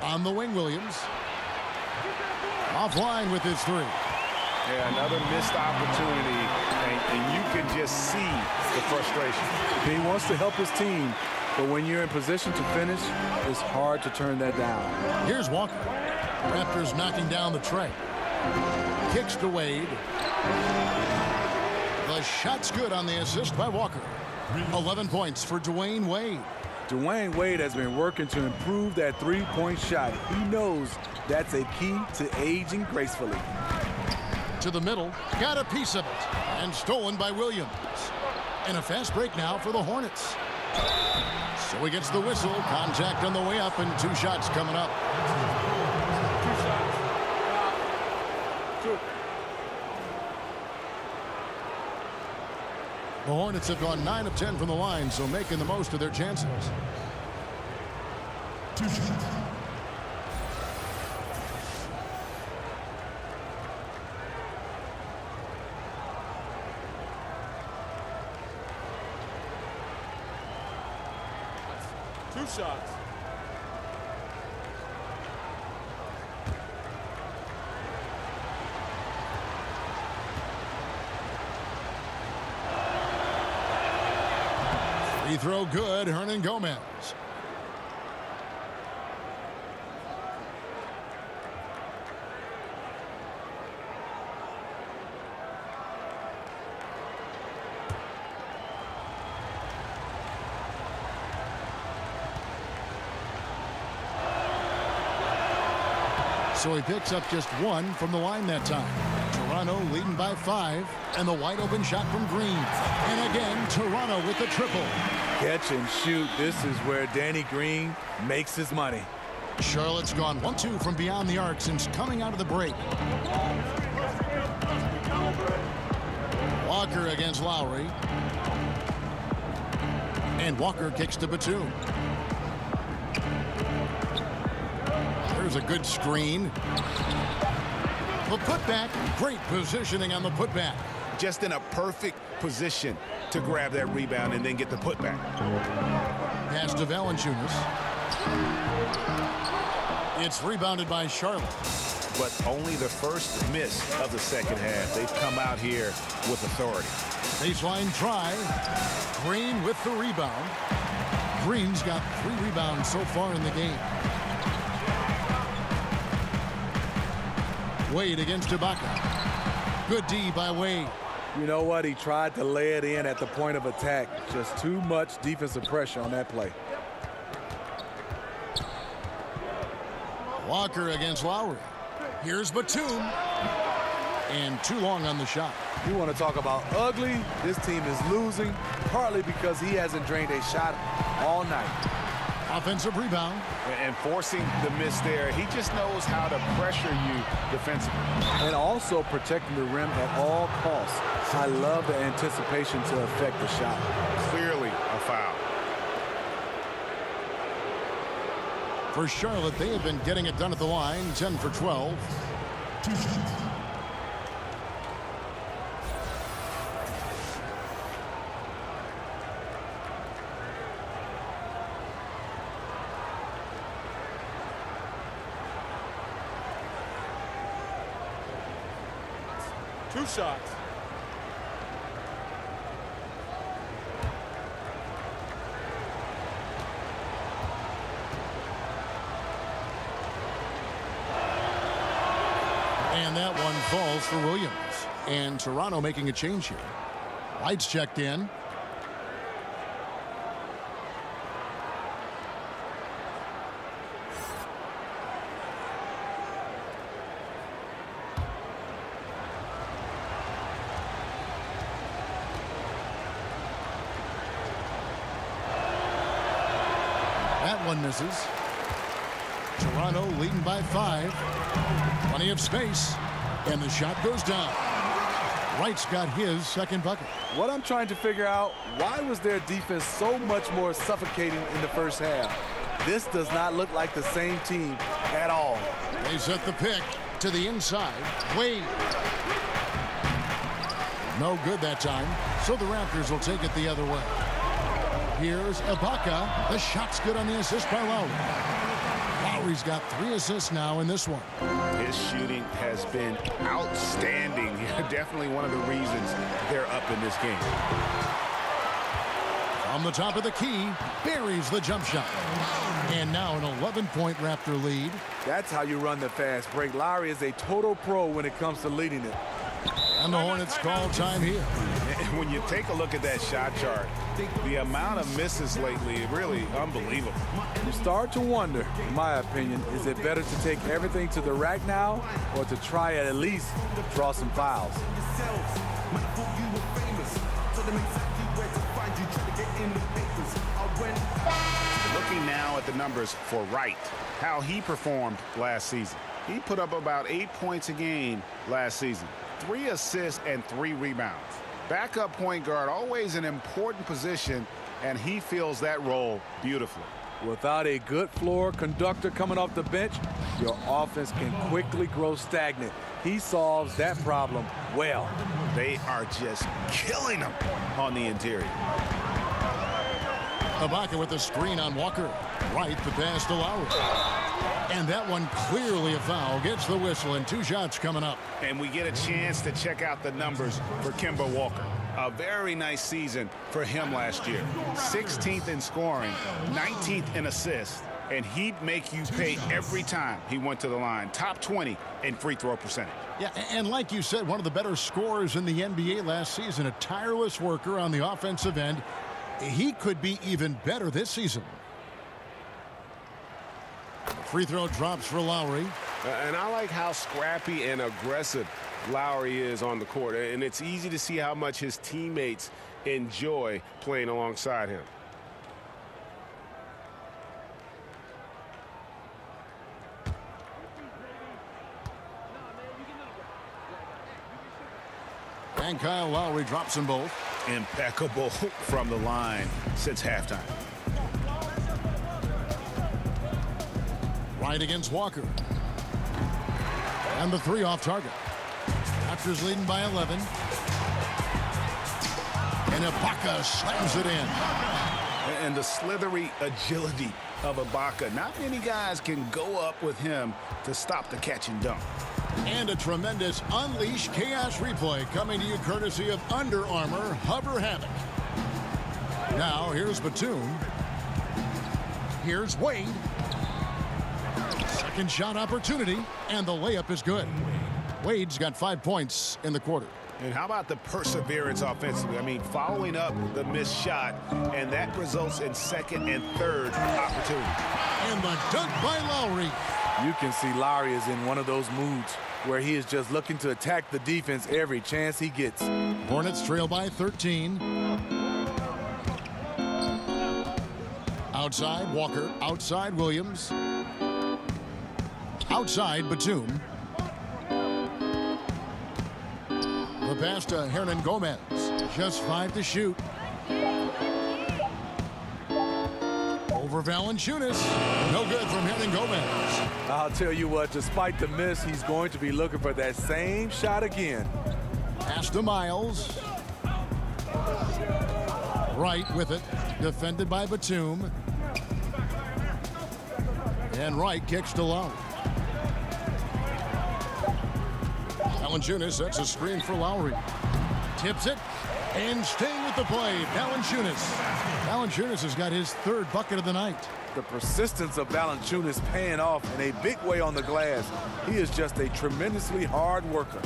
On the wing, Williams. Offline with his 3. Yeah, another missed opportunity, and you can just see the frustration. He wants to help his team, but when you're in position to finish, it's hard to turn that down. Here's Walker. Raptors knocking down the tray. Kicks to Wade. The shot's good on the assist by Walker. 11 points for Dwayne Wade. Dwayne Wade has been working to improve that three-point shot. He knows that's a key to aging gracefully. To the middle, got a piece of it, and stolen by Williams. And a fast break now for the Hornets. So he gets the whistle, contact on the way up, and 2 shots coming up. The Hornets have gone 9 of 10 from the line, so making the most of their chances. 2 shots. Two shots. Free throw good, Hernan Gomez. So he picks up just 1 from the line that time. Toronto leading by 5, and the wide open shot from Green. And again, Toronto with the triple. Catch and shoot. This is where Danny Green makes his money. Charlotte's gone 1-2 from beyond the arc since coming out of the break. Walker against Lowry. And Walker kicks to Batum. There's a good screen. The putback, great positioning on the putback. Just in a perfect position to grab that rebound and then get the putback. Pass to Valanciunas. It's rebounded by Charlotte. But only the first miss of the second half. They've come out here with authority. Baseline try. Green with the rebound. Green's got 3 rebounds so far in the game. Wade against Ibaka. Good D by Wade. You know what? He tried to lay it in at the point of attack. Just too much defensive pressure on that play. Walker against Lowry. Here's Batum. And too long on the shot. You want to talk about ugly? This team is losing, partly because he hasn't drained a shot all night. Offensive rebound. And forcing the miss there, he just knows how to pressure you defensively. And also protecting the rim at all costs. I love the anticipation to affect the shot. Clearly a foul. For Charlotte, they have been getting it done at the line, 10 for 12. 2 shots. 2 shots. And that one falls for Williams. And Toronto making a change here. White's checked in. That one misses. Toronto leading by 5. Plenty of space. And the shot goes down. Wright's got his second bucket. What I'm trying to figure out, why was their defense so much more suffocating in the first half? This does not look like the same team at all. They set the pick to the inside. Wade. No good that time. So the Raptors will take it the other way. Here's Ibaka. The shot's good on the assist by Lowry. Lowry's got 3 assists now in this one. His shooting has been outstanding. Definitely one of the reasons they're up in this game. From the top of the key, buries the jump shot. And now an 11-point Raptor lead. That's how you run the fast break. Lowry is a total pro when it comes to leading it. And the Hornets call time here. And when you take a look at that shot chart, the amount of misses lately, really unbelievable. You start to wonder, in my opinion, is it better to take everything to the rack now or to try at least draw some fouls? Looking now at the numbers for Wright, how he performed last season. He put up about 8 points a game last season, 3 assists and 3 rebounds. Backup point guard, always an important position, and he fills that role beautifully. Without a good floor conductor coming off the bench, your offense can quickly grow stagnant. He solves that problem well. They are just killing him on the interior. Ibaka with the screen on Walker. Right, the pass to Lowry. And that one clearly a foul. Gets the whistle and 2 shots coming up. And we get a chance to check out the numbers for Kemba Walker. A very nice season for him last year. 16th in scoring, 19th in assists, and he'd make you pay every time he went to the line. Top 20 in free throw percentage. Yeah, and like you said, one of the better scorers in the NBA last season. A tireless worker on the offensive end. He could be even better this season. Free throw drops for Lowry. And I like how scrappy and aggressive Lowry is on the court. And it's easy to see how much his teammates enjoy playing alongside him. And Kyle Lowry drops them both. Impeccable from the line since halftime. Right against Walker. And the 3 off target. Raptors leading by 11. And Ibaka slams it in. And the slithery agility of Ibaka. Not many guys can go up with him to stop the catch and dunk. And a tremendous Unleash Chaos replay coming to you courtesy of Under Armour Hover Havoc. Now here's Batum. Here's Wade. Second shot opportunity, and the layup is good. Wade's got 5 points in the quarter. And how about the perseverance offensively? I mean, following up the missed shot, and that results in second and third opportunity. And the dunk by Lowry. You can see Lowry is in one of those moods where he is just looking to attack the defense every chance he gets. Hornets trail by 13. Outside, Walker. Outside, Williams. Outside, Batum. The pass to Hernan Gomez. Just 5 to shoot. Over Valanciunas. No good from Hernan Gomez. I'll tell you what, despite the miss, he's going to be looking for that same shot again. Pass to Miles. Wright with it. Defended by Batum. And Wright kicks to Lowry. Valanciunas sets a screen for Lowry. Tips it. And staying with the play, Valanciunas. Valanciunas has got his third bucket of the night. The persistence of Valanciunas paying off in a big way on the glass. He is just a tremendously hard worker.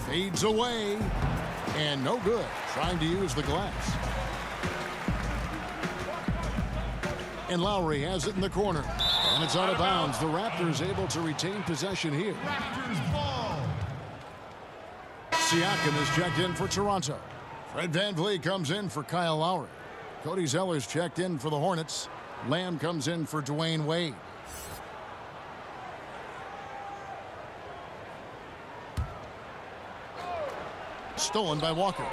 Fades away. And no good. Trying to use the glass. And Lowry has it in the corner. And it's out of bounds. The Raptors able to retain possession here. Siakam is checked in for Toronto. Fred VanVleet comes in for Kyle Lowry. Cody Zeller's checked in for the Hornets. Lamb comes in for Dwayne Wade. Stolen by Walker.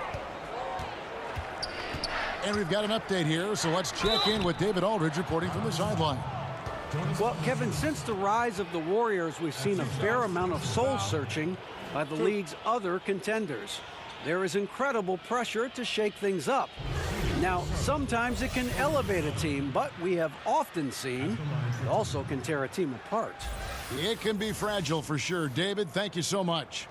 And we've got an update here, so let's check in with David Aldridge reporting from the sideline. Well, Kevin, since the rise of the Warriors, we've seen a fair amount of soul-searching by the league's other contenders. There is incredible pressure to shake things up. Now, sometimes it can elevate a team, but we have often seen it also can tear a team apart. It can be fragile for sure. David, thank you so much.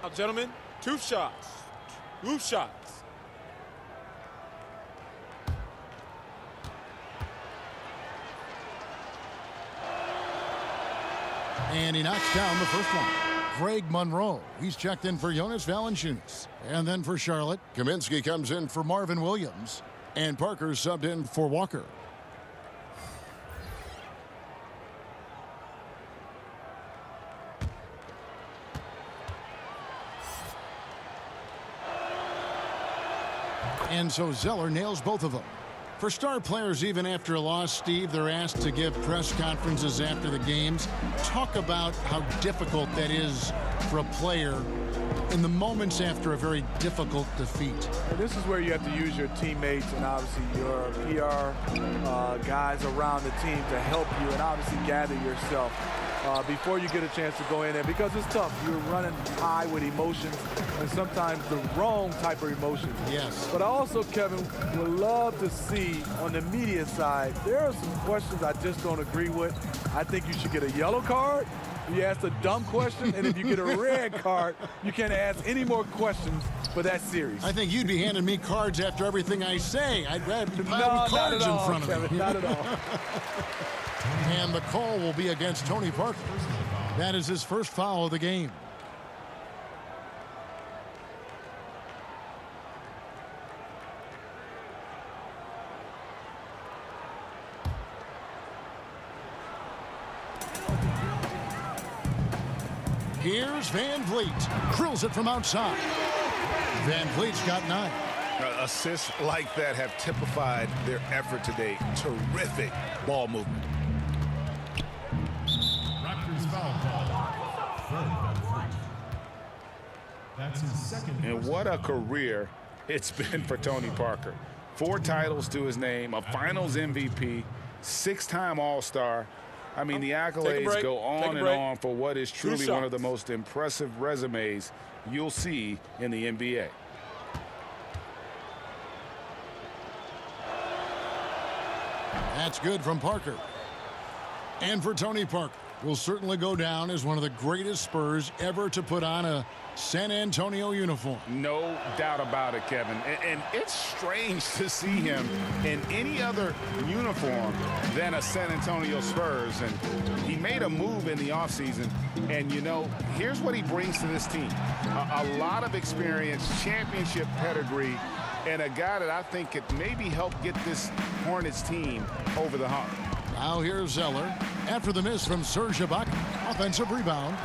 Now, gentlemen, 2 shots. 2 shots. And he knocks down the first one. Greg Monroe. He's checked in for Jonas Valanciunas. And then for Charlotte, Kaminsky comes in for Marvin Williams. And Parker subbed in for Walker. And so Zeller nails both of them. For star players, even after a loss, Steve, they're asked to give press conferences after the games. Talk about how difficult that is for a player in the moments after a very difficult defeat. And this is where you have to use your teammates and obviously your PR guys around the team to help you and obviously gather yourself before you get a chance to go in there, because it's tough. You're running high with emotions and sometimes the wrong type of emotions. Yes. But I also, Kevin, would love to see on the media side, there are some questions I just don't agree with. I think you should get a yellow card. You ask a dumb question, and if you get a red card, you can't ask any more questions for that series. I think you'd be handing me cards after everything I say. I'd rather No, pile cards all, in front of Kevin, me. not at all. And the call will be against Tony Parker. That is his first foul of the game. Here's VanVleet. Drills it from outside. VanVleet's got 9. Assists like that have typified their effort today. Terrific ball movement. Raptors foul call. Fred VanVleet. That's his second. And what a career it's been for Tony Parker. 4 titles to his name, a finals MVP, 6-time All-Star. I mean, the accolades go on and on for what is truly one of the most impressive resumes you'll see in the NBA. That's good from Parker. And for Tony Parker, will certainly go down as one of the greatest Spurs ever to put on a San Antonio uniform. No doubt about it, Kevin. And it's strange to see him in any other uniform than a San Antonio Spurs. And he made a move in the offseason. And, you know, here's what he brings to this team. A lot of experience, championship pedigree, and a guy that I think could maybe help get this Hornets team over the hump. Now here's Zeller. After the miss from Serge Ibaka, offensive rebound.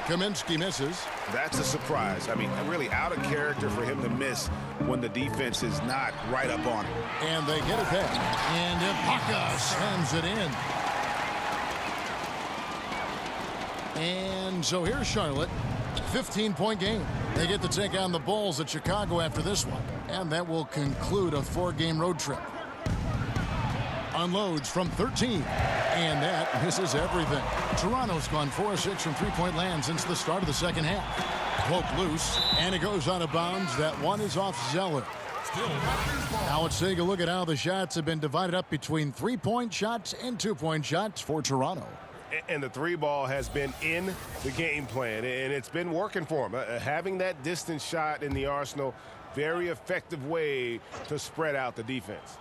Kaminsky misses. That's a surprise. I mean, really out of character for him to miss when the defense is not right up on him. And they get it back. And Ibaka slams it in. And so here's Charlotte. 15-point game. They get to take on the Bulls at Chicago after this one. And that will conclude a 4-game road trip. Unloads from 13. And that misses everything. Toronto's gone 4-6 from three-point land since the start of the second half. Poke loose, and it goes out of bounds. That one is off Zeller. Still Raptors ball. Now let's take a look at how the shots have been divided up between 3-point shots and 2-point shots for Toronto. And the three ball has been in the game plan, and it's been working for him. Having that distance shot in the arsenal, very effective way to spread out the defense.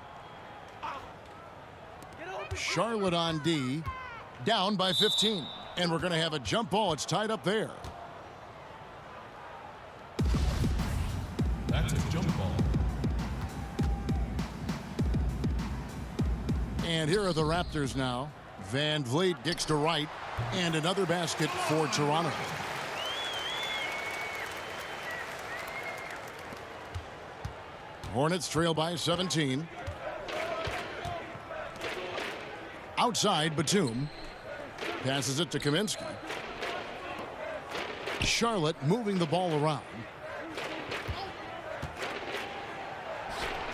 Charlotte on D, down by 15. And we're going to have a jump ball. It's tied up there. That's a jump ball. And here are the Raptors now. Van Vliet kicks to right, and another basket for Toronto. Hornets trail by 17. Outside, Batum. Passes it to Kaminsky. Charlotte moving the ball around.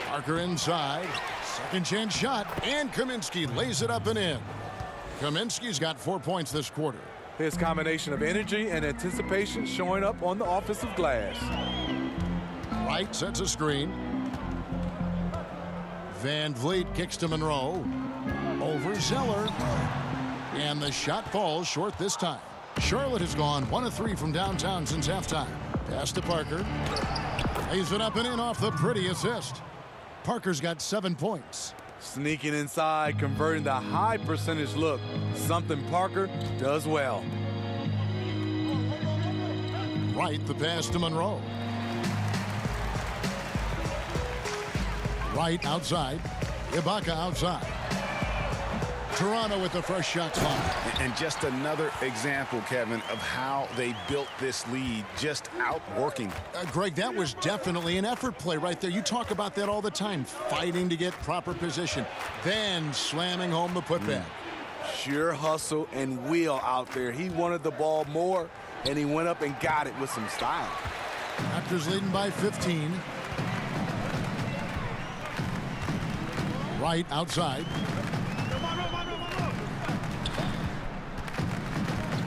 Parker inside. Second chance shot, and Kaminsky lays it up and in. Kaminsky's got 4 points this quarter. His combination of energy and anticipation showing up on the offensive glass. Wright sets a screen. Van Vliet kicks to Monroe. Over Zeller. And the shot falls short this time. Charlotte has gone 1 of 3 from downtown since halftime. Pass to Parker. Lays it up and in off the pretty assist. Parker's got 7 points. Sneaking inside, converting the high percentage look. Something Parker does well. Wright the pass to Monroe. Wright outside. Ibaka outside. Toronto with the first shot clock. And just another example, Kevin, of how they built this lead, just outworking. Greg, that was definitely an effort play right there. You talk about that all the time, fighting to get proper position, then slamming home the putback. Sheer hustle and will out there. He wanted the ball more, and he went up and got it with some style. Raptors leading by 15. Wright outside.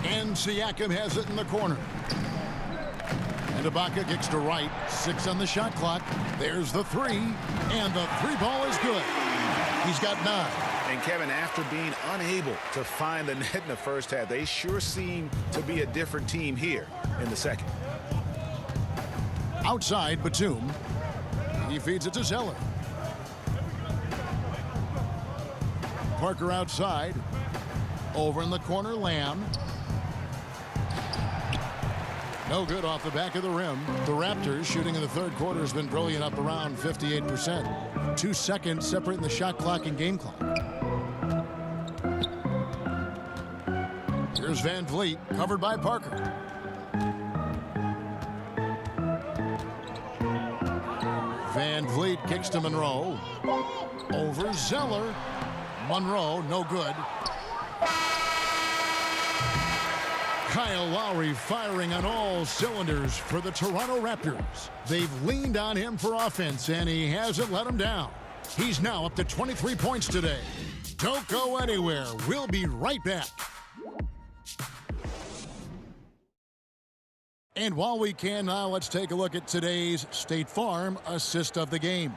And Siakam has it in the corner. And Ibaka kicks to Wright. 6 on the shot clock. There's the 3. And the 3 ball is good. He's got 9. And Kevin, after being unable to find the net in the first half, they sure seem to be a different team here in the second. Outside, Batum. He feeds it to Zeller. Parker outside. Over in the corner, Lamb. No good off the back of the rim. The Raptors shooting in the third quarter has been brilliant, up around 58%. 2 seconds separating the shot clock and game clock. Here's Van Vliet, covered by Parker. Van Vliet kicks to Monroe. Over Zeller. Monroe, no good. Kyle Lowry firing on all cylinders for the Toronto Raptors. They've leaned on him for offense, and he hasn't let them down. He's now up to 23 points today. Don't go anywhere. We'll be right back. And while we can now, let's take a look at today's State Farm assist of the game.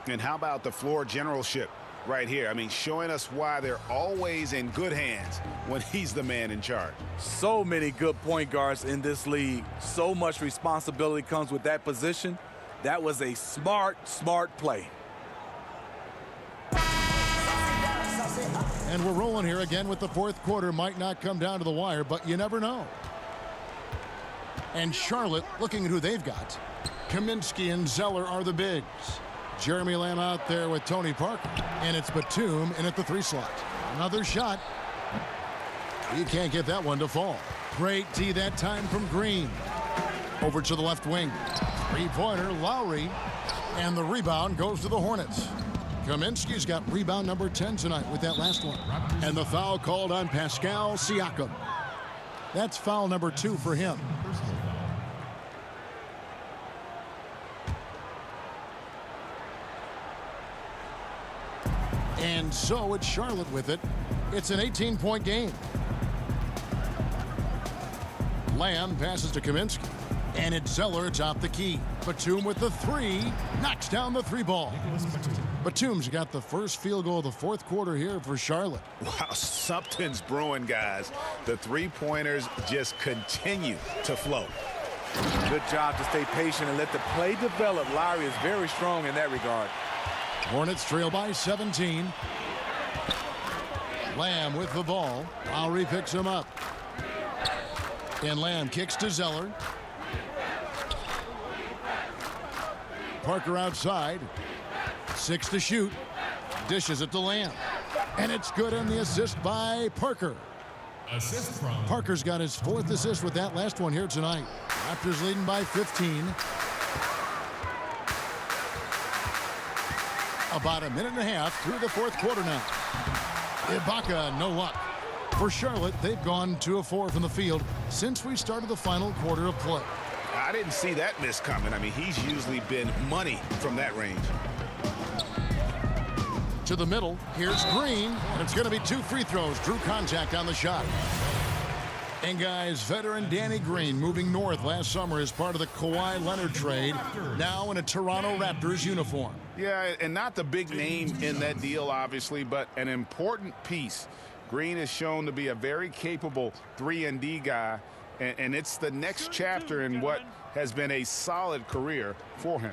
And how about the floor generalship right here? I mean, showing us why they're always in good hands when he's the man in charge. So many good point guards in this league. So much responsibility comes with that position. That was a smart play. And we're rolling here again with the fourth quarter. Might not come down to the wire, but you never know. And Charlotte looking at who they've got. Kaminsky and Zeller are the bigs. Jeremy Lamb out there with Tony Parker. And it's Batum in at the 3 slot. Another shot. He can't get that one to fall. Great D that time from Green. Over to the left wing. 3-pointer, Lowry. And the rebound goes to the Hornets. Kaminsky's got rebound number 10 tonight with that last one. And the foul called on Pascal Siakam. That's foul number 2 for him. And so it's Charlotte with it. It's an 18-point game. Lamb passes to Kaminsky. And it's Zeller atop the key. Batum with the three. Knocks down the three ball. Batum's got the first field goal of the fourth quarter here for Charlotte. Wow, something's brewing, guys. The three-pointers just continue to flow. Good job to stay patient and let the play develop. Lowry is very strong in that regard. Hornets trail by 17. Lamb with the ball. Lowry picks him up. And Lamb kicks to Zeller. Parker outside. 6 to shoot. Dishes it to Lamb. And it's good on the assist by Parker. Assist from Parker's got his 4th assist with that last one here tonight. Raptors leading by 15. About a minute and a half through the fourth quarter now. Ibaka, no luck. For Charlotte, they've gone 2 of 4 from the field since we started the final quarter of play. I didn't see that miss coming. I mean, he's usually been money from that range. To the middle, here's Green, and it's going to be 2 free throws. Drew contact on the shot. And guys, veteran Danny Green moving north last summer as part of the Kawhi Leonard trade, now in a Toronto Raptors uniform. Yeah, and not the big name in that deal, obviously, but an important piece. Green is shown to be a very capable 3-and-D guy, and it's the next chapter in what has been a solid career for him.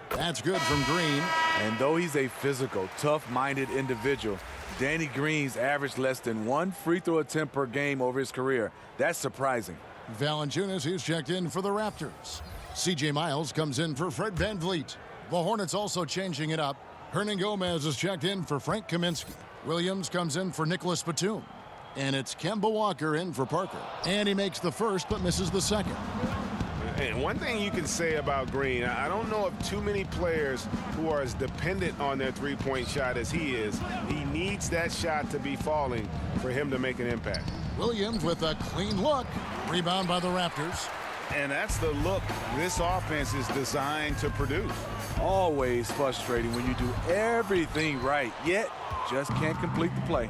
That's good from Green. And though he's a physical, tough-minded individual, Danny Green's averaged less than 1 free throw attempt per game over his career. That's surprising. Valanciunas, who's checked in for the Raptors. C.J. Miles comes in for Fred VanVleet. The Hornets also changing it up. Hernan Gomez is checked in for Frank Kaminsky. Williams comes in for Nicholas Batum. And it's Kemba Walker in for Parker. And he makes the first but misses the second. And one thing you can say about Green, I don't know of too many players who are as dependent on their three-point shot as he is. He needs that shot to be falling for him to make an impact. Williams with a clean look. Rebound by the Raptors. And that's the look this offense is designed to produce. Always frustrating when you do everything right, yet just can't complete the play.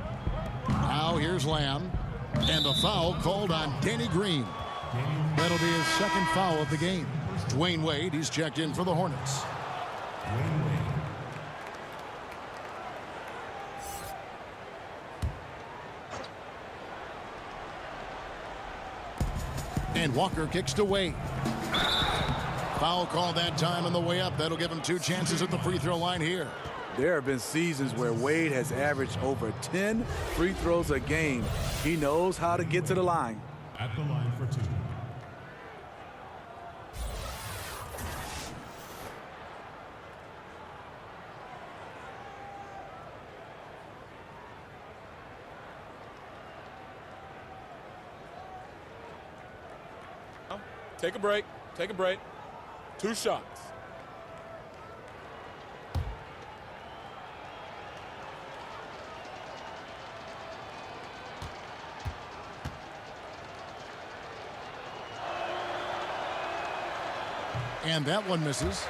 Now here's Lamb. And the foul called on Danny Green. That'll be his second foul of the game. Dwayne Wade, he's checked in for the Hornets. And Walker kicks to Wade. Foul call that time on the way up. That'll give him 2 chances at the free throw line here. There have been seasons where Wade has averaged over 10 free throws a game. He knows how to get to the line. At the line for 2. Take a break. Take a break. 2 shots. And that one misses.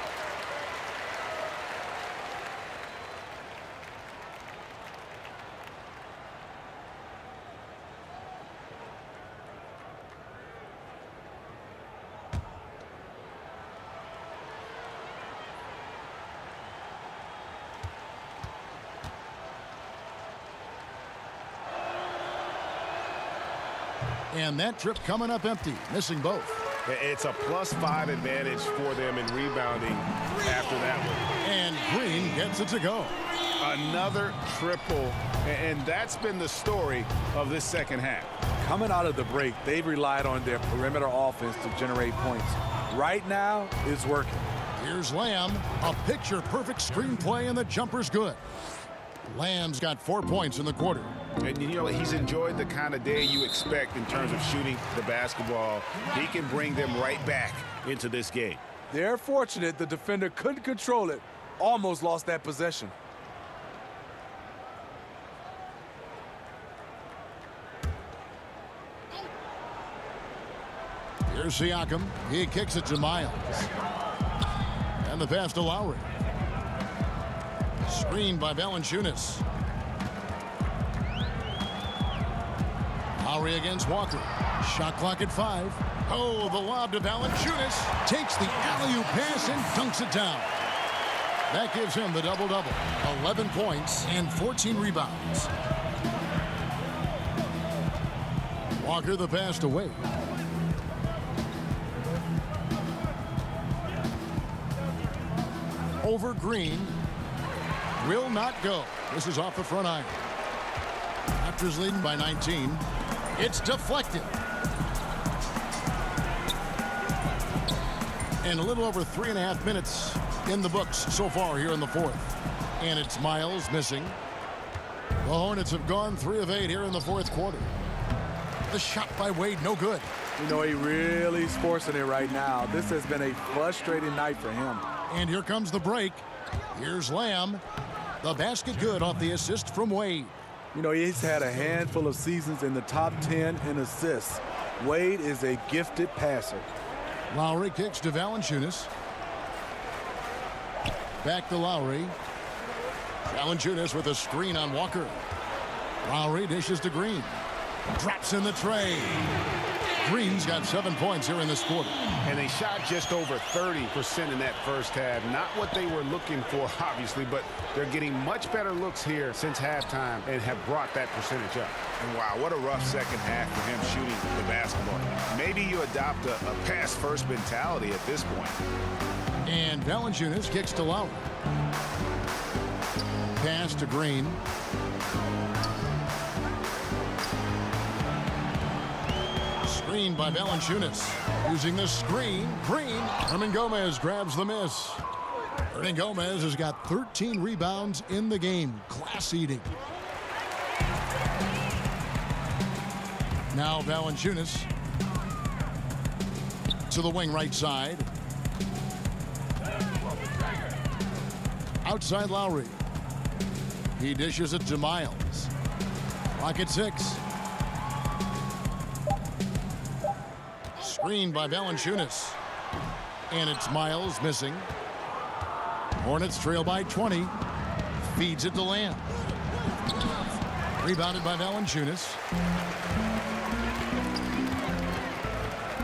And that trip coming up empty, missing both. It's a +5 advantage for them in rebounding after that one. And Green gets it to go. Another triple, and that's been the story of this second half. Coming out of the break, they've relied on their perimeter offense to generate points. Right now, it's working. Here's Lamb, a picture-perfect screenplay, and the jumper's good. Lamb's got 4 points in the quarter. And you know, he's enjoyed the kind of day you expect in terms of shooting the basketball. He can bring them right back into this game. They're fortunate the defender couldn't control it. Almost lost that possession. Here's Siakam. He kicks it to Miles. And the pass to Lowry. Screened by Valanciunas. Lowry against Walker. Shot clock at 5. Oh, the lob to Valanciunas. Takes the alley-oop pass and dunks it down. That gives him the double-double. 11 points and 14 rebounds. Walker the pass to Wade. Over Green. Will not go. This is off the front iron. Raptors leading by 19. It's deflected. And a little over 3.5 minutes in the books so far here in the fourth. And it's Miles missing. The Hornets have gone 3 of 8 here in the fourth quarter. The shot by Wade, no good. You know, he really is forcing it right now. This has been a frustrating night for him. And here comes the break. Here's Lamb. The basket good off the assist from Wade. You know, he's had a handful of seasons in the top 10 in assists. Wade is a gifted passer. Lowry kicks to Valanciunas. Back to Lowry. Valanciunas with a screen on Walker. Lowry dishes to Green. Drops in the tray. Green's got 7 points here in this quarter. And they shot just over 30% in that first half. Not what they were looking for, obviously, but they're getting much better looks here since halftime and have brought that percentage up. And wow, what a rough second half for him shooting the basketball. Maybe you adopt a pass-first mentality at this point. And Valanciunas kicks to Lowry. Pass to Green. Screen by Valanciunas. Using the screen. Green. Hernangomez grabs the miss. Hernangomez has got 13 rebounds in the game. Class eating. Now Valanciunas to the wing right side. Outside Lowry. He dishes it to Miles. Clock at 6. Screen by Valanciunas. And it's Miles missing. Hornets trail by 20. Feeds it to Lamb. Rebounded by Valanciunas.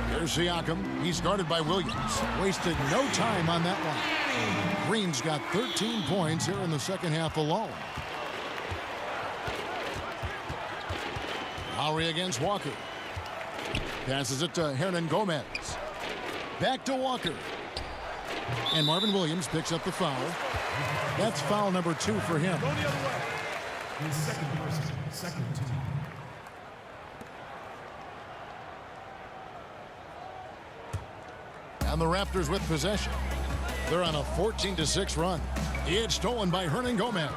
Here's Siakam. He's guarded by Williams. Wasted no time on that one. Green's got 13 points here in the second half alone. Lowry against Walker. Passes it to Hernangomez. Back to Walker. And Marvin Williams picks up the foul. That's foul number 2 for him. Go the other way. His second person, second team. And the Raptors with possession. They're on a 14-6 run. It's stolen by Hernangomez.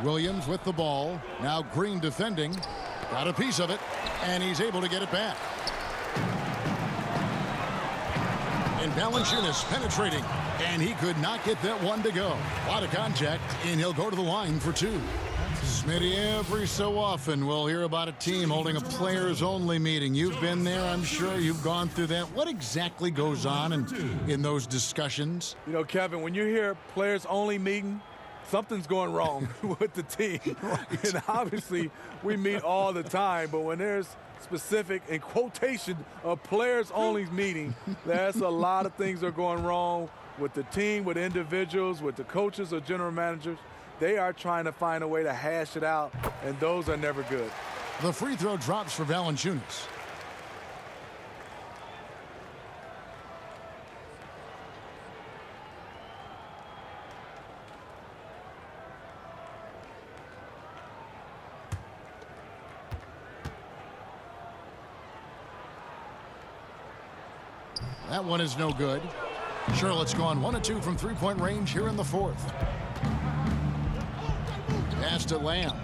Williams with the ball. Now Green defending. Got a piece of it, and he's able to get it back. And Valanciunas penetrating, and he could not get that one to go. A lot of contact, and he'll go to the line for 2. Smitty, every so often we'll hear about a team holding a players-only meeting. You've been there, I'm sure. You've gone through that. What exactly goes on in those discussions? You know, Kevin, when you hear players-only meeting, something's going wrong with the team. Right. And obviously, we meet all the time, but when there's specific, in quotation, a players-only meeting, there's a lot of things that are going wrong with the team, with individuals, with the coaches or general managers. They are trying to find a way to hash it out, and those are never good. The free throw drops for Valanciunas. That one is no good. Charlotte's gone 1 of 2 from three-point range here in the fourth. Pass to Lamb.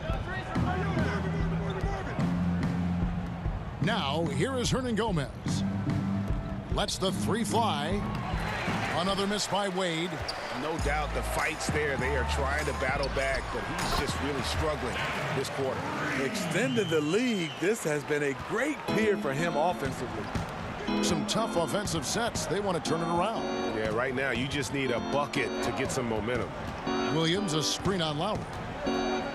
Now, here is Hernangomez. Lets the 3 fly. Another miss by Wade. No doubt the fight's there. They are trying to battle back, but he's just really struggling this quarter. Extended the league. This has been a great year for him offensively. Some tough offensive sets. They want to turn it around. Yeah, right now you just need a bucket to get some momentum. Williams a screen on Lowry.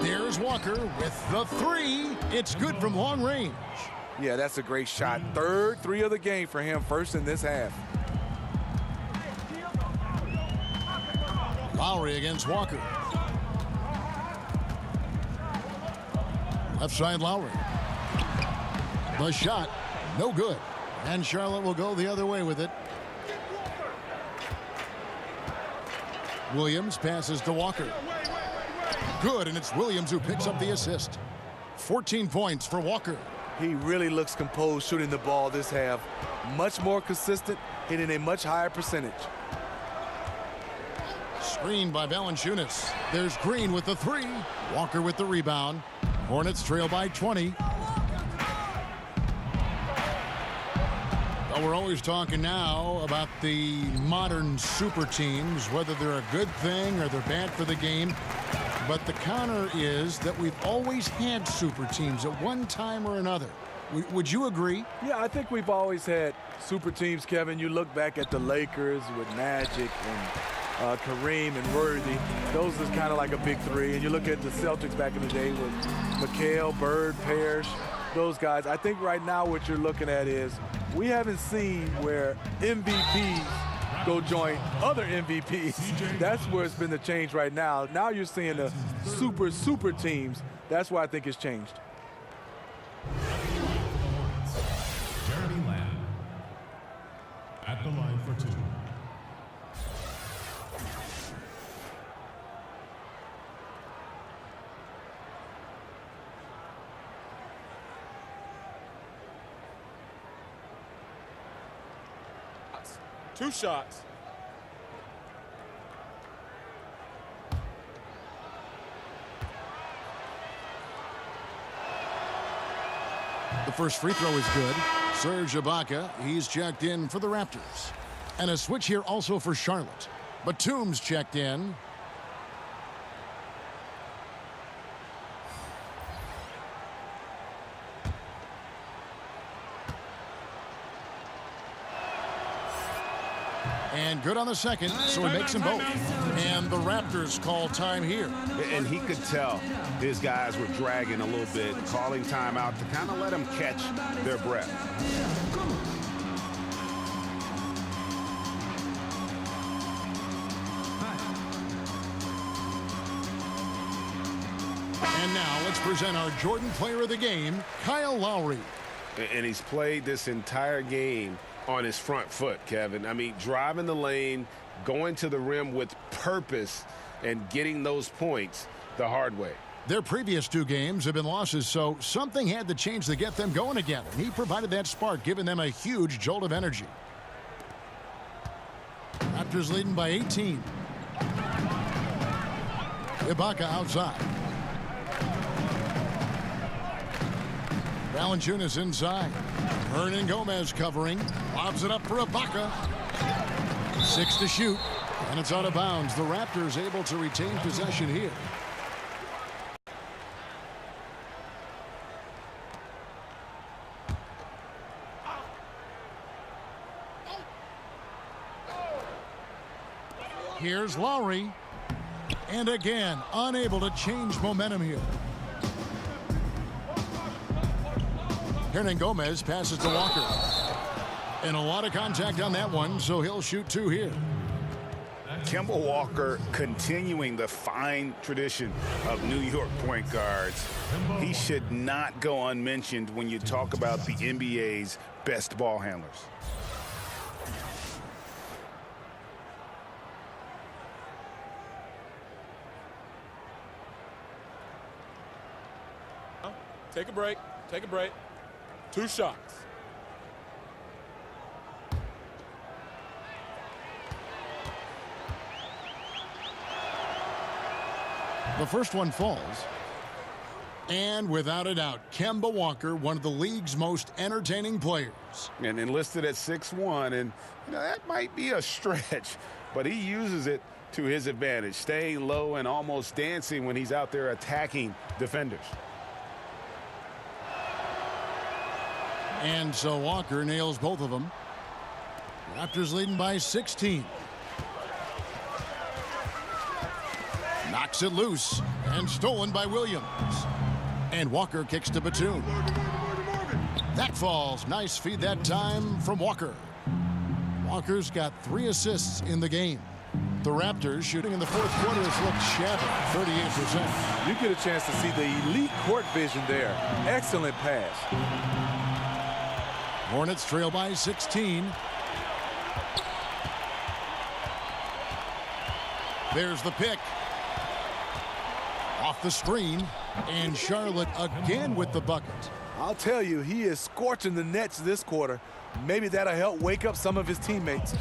There's Walker with the three. It's good from long range. Yeah, that's a great shot. Third three of the game for him, first in this half. Lowry against Walker. Left side Lowry. The shot, no good. And Charlotte will go the other way with it. Williams passes to Walker. Good, and it's Williams who picks up the assist. 14 points for Walker. He really looks composed shooting the ball this half. Much more consistent, hitting a much higher percentage. Screen by Valanciunas. There's Green with the three. Walker with the rebound. Hornets trail by 20. Well, we're always talking now about the modern super teams, whether they're a good thing or they're bad for the game. But the counter is that we've always had super teams at one time or another. Would you agree? Yeah, I think we've always had super teams, Kevin. You look back at the Lakers with Magic and Kareem and Worthy. Those is kind of like a big three. And you look at the Celtics back in the day with McHale, Bird, Parrish, those guys. I think right now what you're looking at is we haven't seen where MVPs go join other MVPs. That's where it's been the change right now. Now you're seeing the super teams. That's why I think it's changed. Jeremy Lamb at the line for two. Two shots. The first free throw is good. Serge Ibaka, he's checked in for the Raptors. And a switch here also for Charlotte. Batum's checked in. And good on the second, so he makes them both. And the Raptors call time here. And he could tell his guys were dragging a little bit, calling timeout to kind of let them catch their breath. And now let's present our Jordan Player of the Game, Kyle Lowry. And he's played this entire game on his front foot, Kevin. I mean, driving the lane, going to the rim with purpose, and getting those points the hard way. Their previous two games have been losses, so something had to change to get them going again. And he provided that spark, giving them a huge jolt of energy. Raptors leading by 18. Ibaka outside. Valanciunas inside. Hernan Gomez covering. Lobs it up for Ibaka. 6 to shoot. And it's out of bounds. The Raptors able to retain possession here. Here's Lowry. And again, unable to change momentum here. Hernan Gomez passes to Walker. And a lot of contact on that one, so he'll shoot 2 here. Kemba Walker continuing the fine tradition of New York point guards. He should not go unmentioned when you talk about the NBA's best ball handlers. Take a break. Take a break. 2 shots. The first one falls. And without a doubt, Kemba Walker, one of the league's most entertaining players. And enlisted at 6'1", and you know, that might be a stretch, but he uses it to his advantage, staying low and almost dancing when he's out there attacking defenders. And so Walker nails both of them. Raptors leading by 16. Knocked Knocks it loose and stolen by Williams. And Walker kicks to Batum. That falls. Nice feed that time from Walker. Walker's got 3 assists in the game. The Raptors shooting in the fourth quarter has looked shabby, 38%. You get a chance to see the elite court vision there. Excellent pass. Hornets trail by 16. There's the pick. Off the screen. And Charlotte again with the bucket. I'll tell you, he is scorching the Nets this quarter. Maybe that'll help wake up some of his teammates.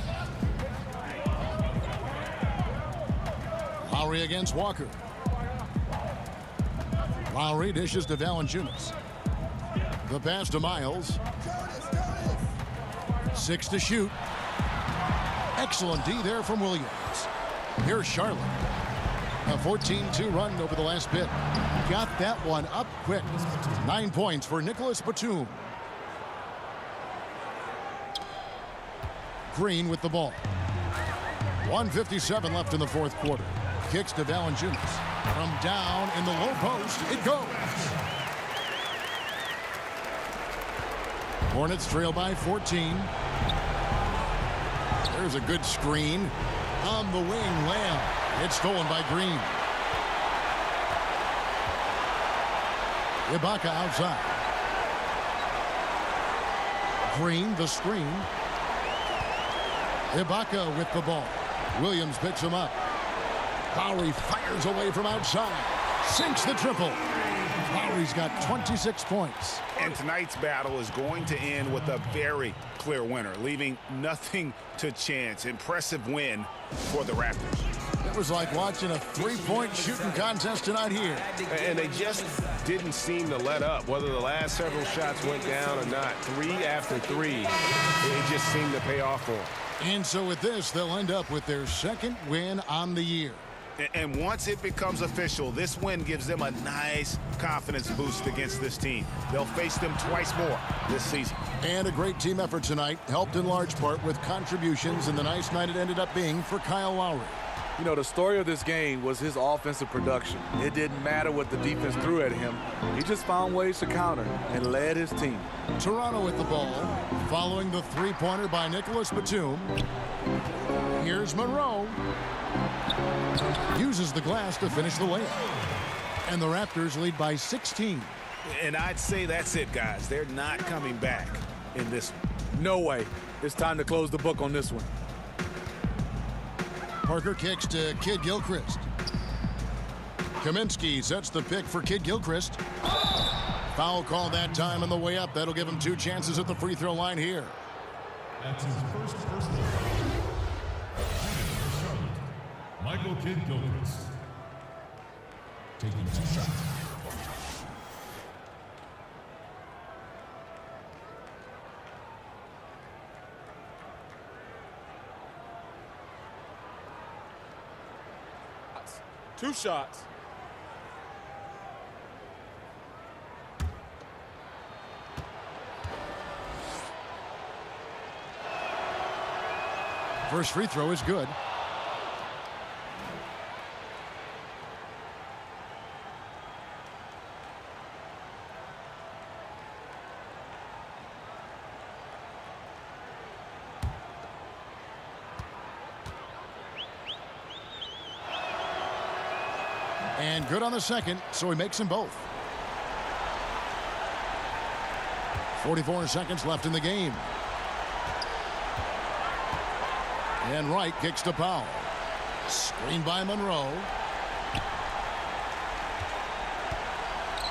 Lowry against Walker. Lowry dishes to Valanciunas. The pass to Miles. 6 to shoot. Excellent D there from Williams. Here's Charlotte. A 14-2 run over the last bit. Got that one up quick. 9 points for Nicholas Batum. Green with the ball. 1:57 left in the fourth quarter. Kicks to Valanciunas. From down in the low post, it goes. Hornets trail by 14. There's a good screen. On the wing, Lamb. It's stolen by Green. Ibaka outside. Green, the screen. Ibaka with the ball. Williams picks him up. Lowry fires away from outside. Sinks the triple. Lowry's got 26 points. And tonight's battle is going to end with a very clear winner, leaving nothing to chance. Impressive win for the Raptors. It was like watching a three-point shooting contest tonight here. And they just didn't seem to let up. Whether the last several shots went down or not, 3 after 3, it just seemed to pay off for them. And so with this, they'll end up with their second win on the year. And once it becomes official, this win gives them a nice confidence boost against this team. They'll face them twice more this season. And a great team effort tonight, helped in large part with contributions, and the nice night it ended up being for Kyle Lowry. You know, the story of this game was his offensive production. It didn't matter what the defense threw at him. He just found ways to counter and led his team. Toronto with the ball, following the three-pointer by Nicholas Batum. Here's Monroe. Uses the glass to finish the layup. And the Raptors lead by 16. And I'd say that's it, guys. They're not coming back in this one. No way. It's time to close the book on this one. Parker kicks to Kid Gilchrist. Kaminsky sets the pick for Kid Gilchrist. Foul call that time on the way up. That'll give him 2 chances at the free throw line here. That's his first personal. Michael Kidd Gilchrist. Taking 2 shots. Two shots. First free throw is good. And good on the second, so he makes them both. 44 seconds left in the game. And Wright kicks to Powell. Screen by Monroe.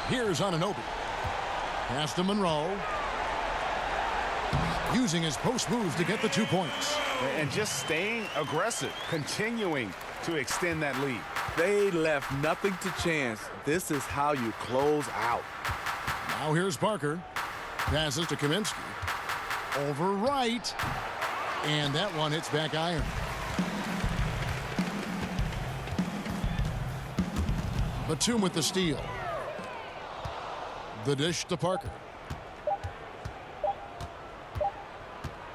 Here's Anunoby. Pass to Monroe. Using his post move to get the 2 points. And just staying aggressive, continuing to extend that lead. They left nothing to chance. This is how you close out. Now here's Parker. Passes to Kaminsky. Over Wright. And that one hits back iron. Batum with the steal. The dish to Parker.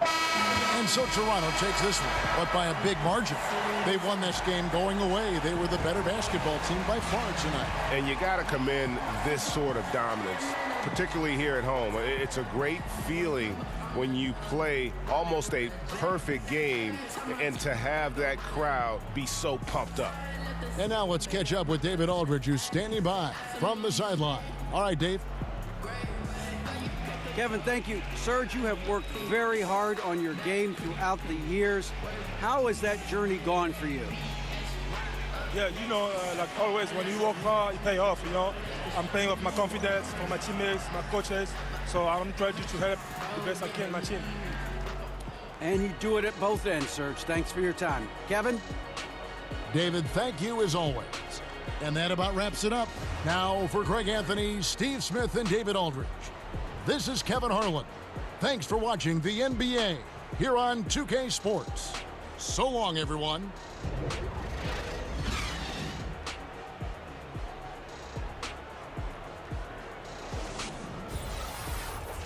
And so Toronto takes this one, but by a big margin. They won this game going away. They were the better basketball team by far tonight. And you got to commend this sort of dominance, particularly here at home. It's a great feeling when you play almost a perfect game and to have that crowd be so pumped up. And now let's catch up with David Aldridge, who's standing by from the sideline. All right, Dave. Kevin, thank you. Serge, you have worked very hard on your game throughout the years. How has that journey gone for you? Yeah, like always, when you work hard, you pay off, I'm paying off my confidence for my teammates, my coaches. So I'm trying to help the best I can my team. And you do it at both ends, Serge. Thanks for your time. Kevin? David, thank you as always. And that about wraps it up. Now for Greg Anthony, Steve Smith, and David Aldridge. This is Kevin Harlan. Thanks for watching the NBA here on 2K Sports. So long, everyone.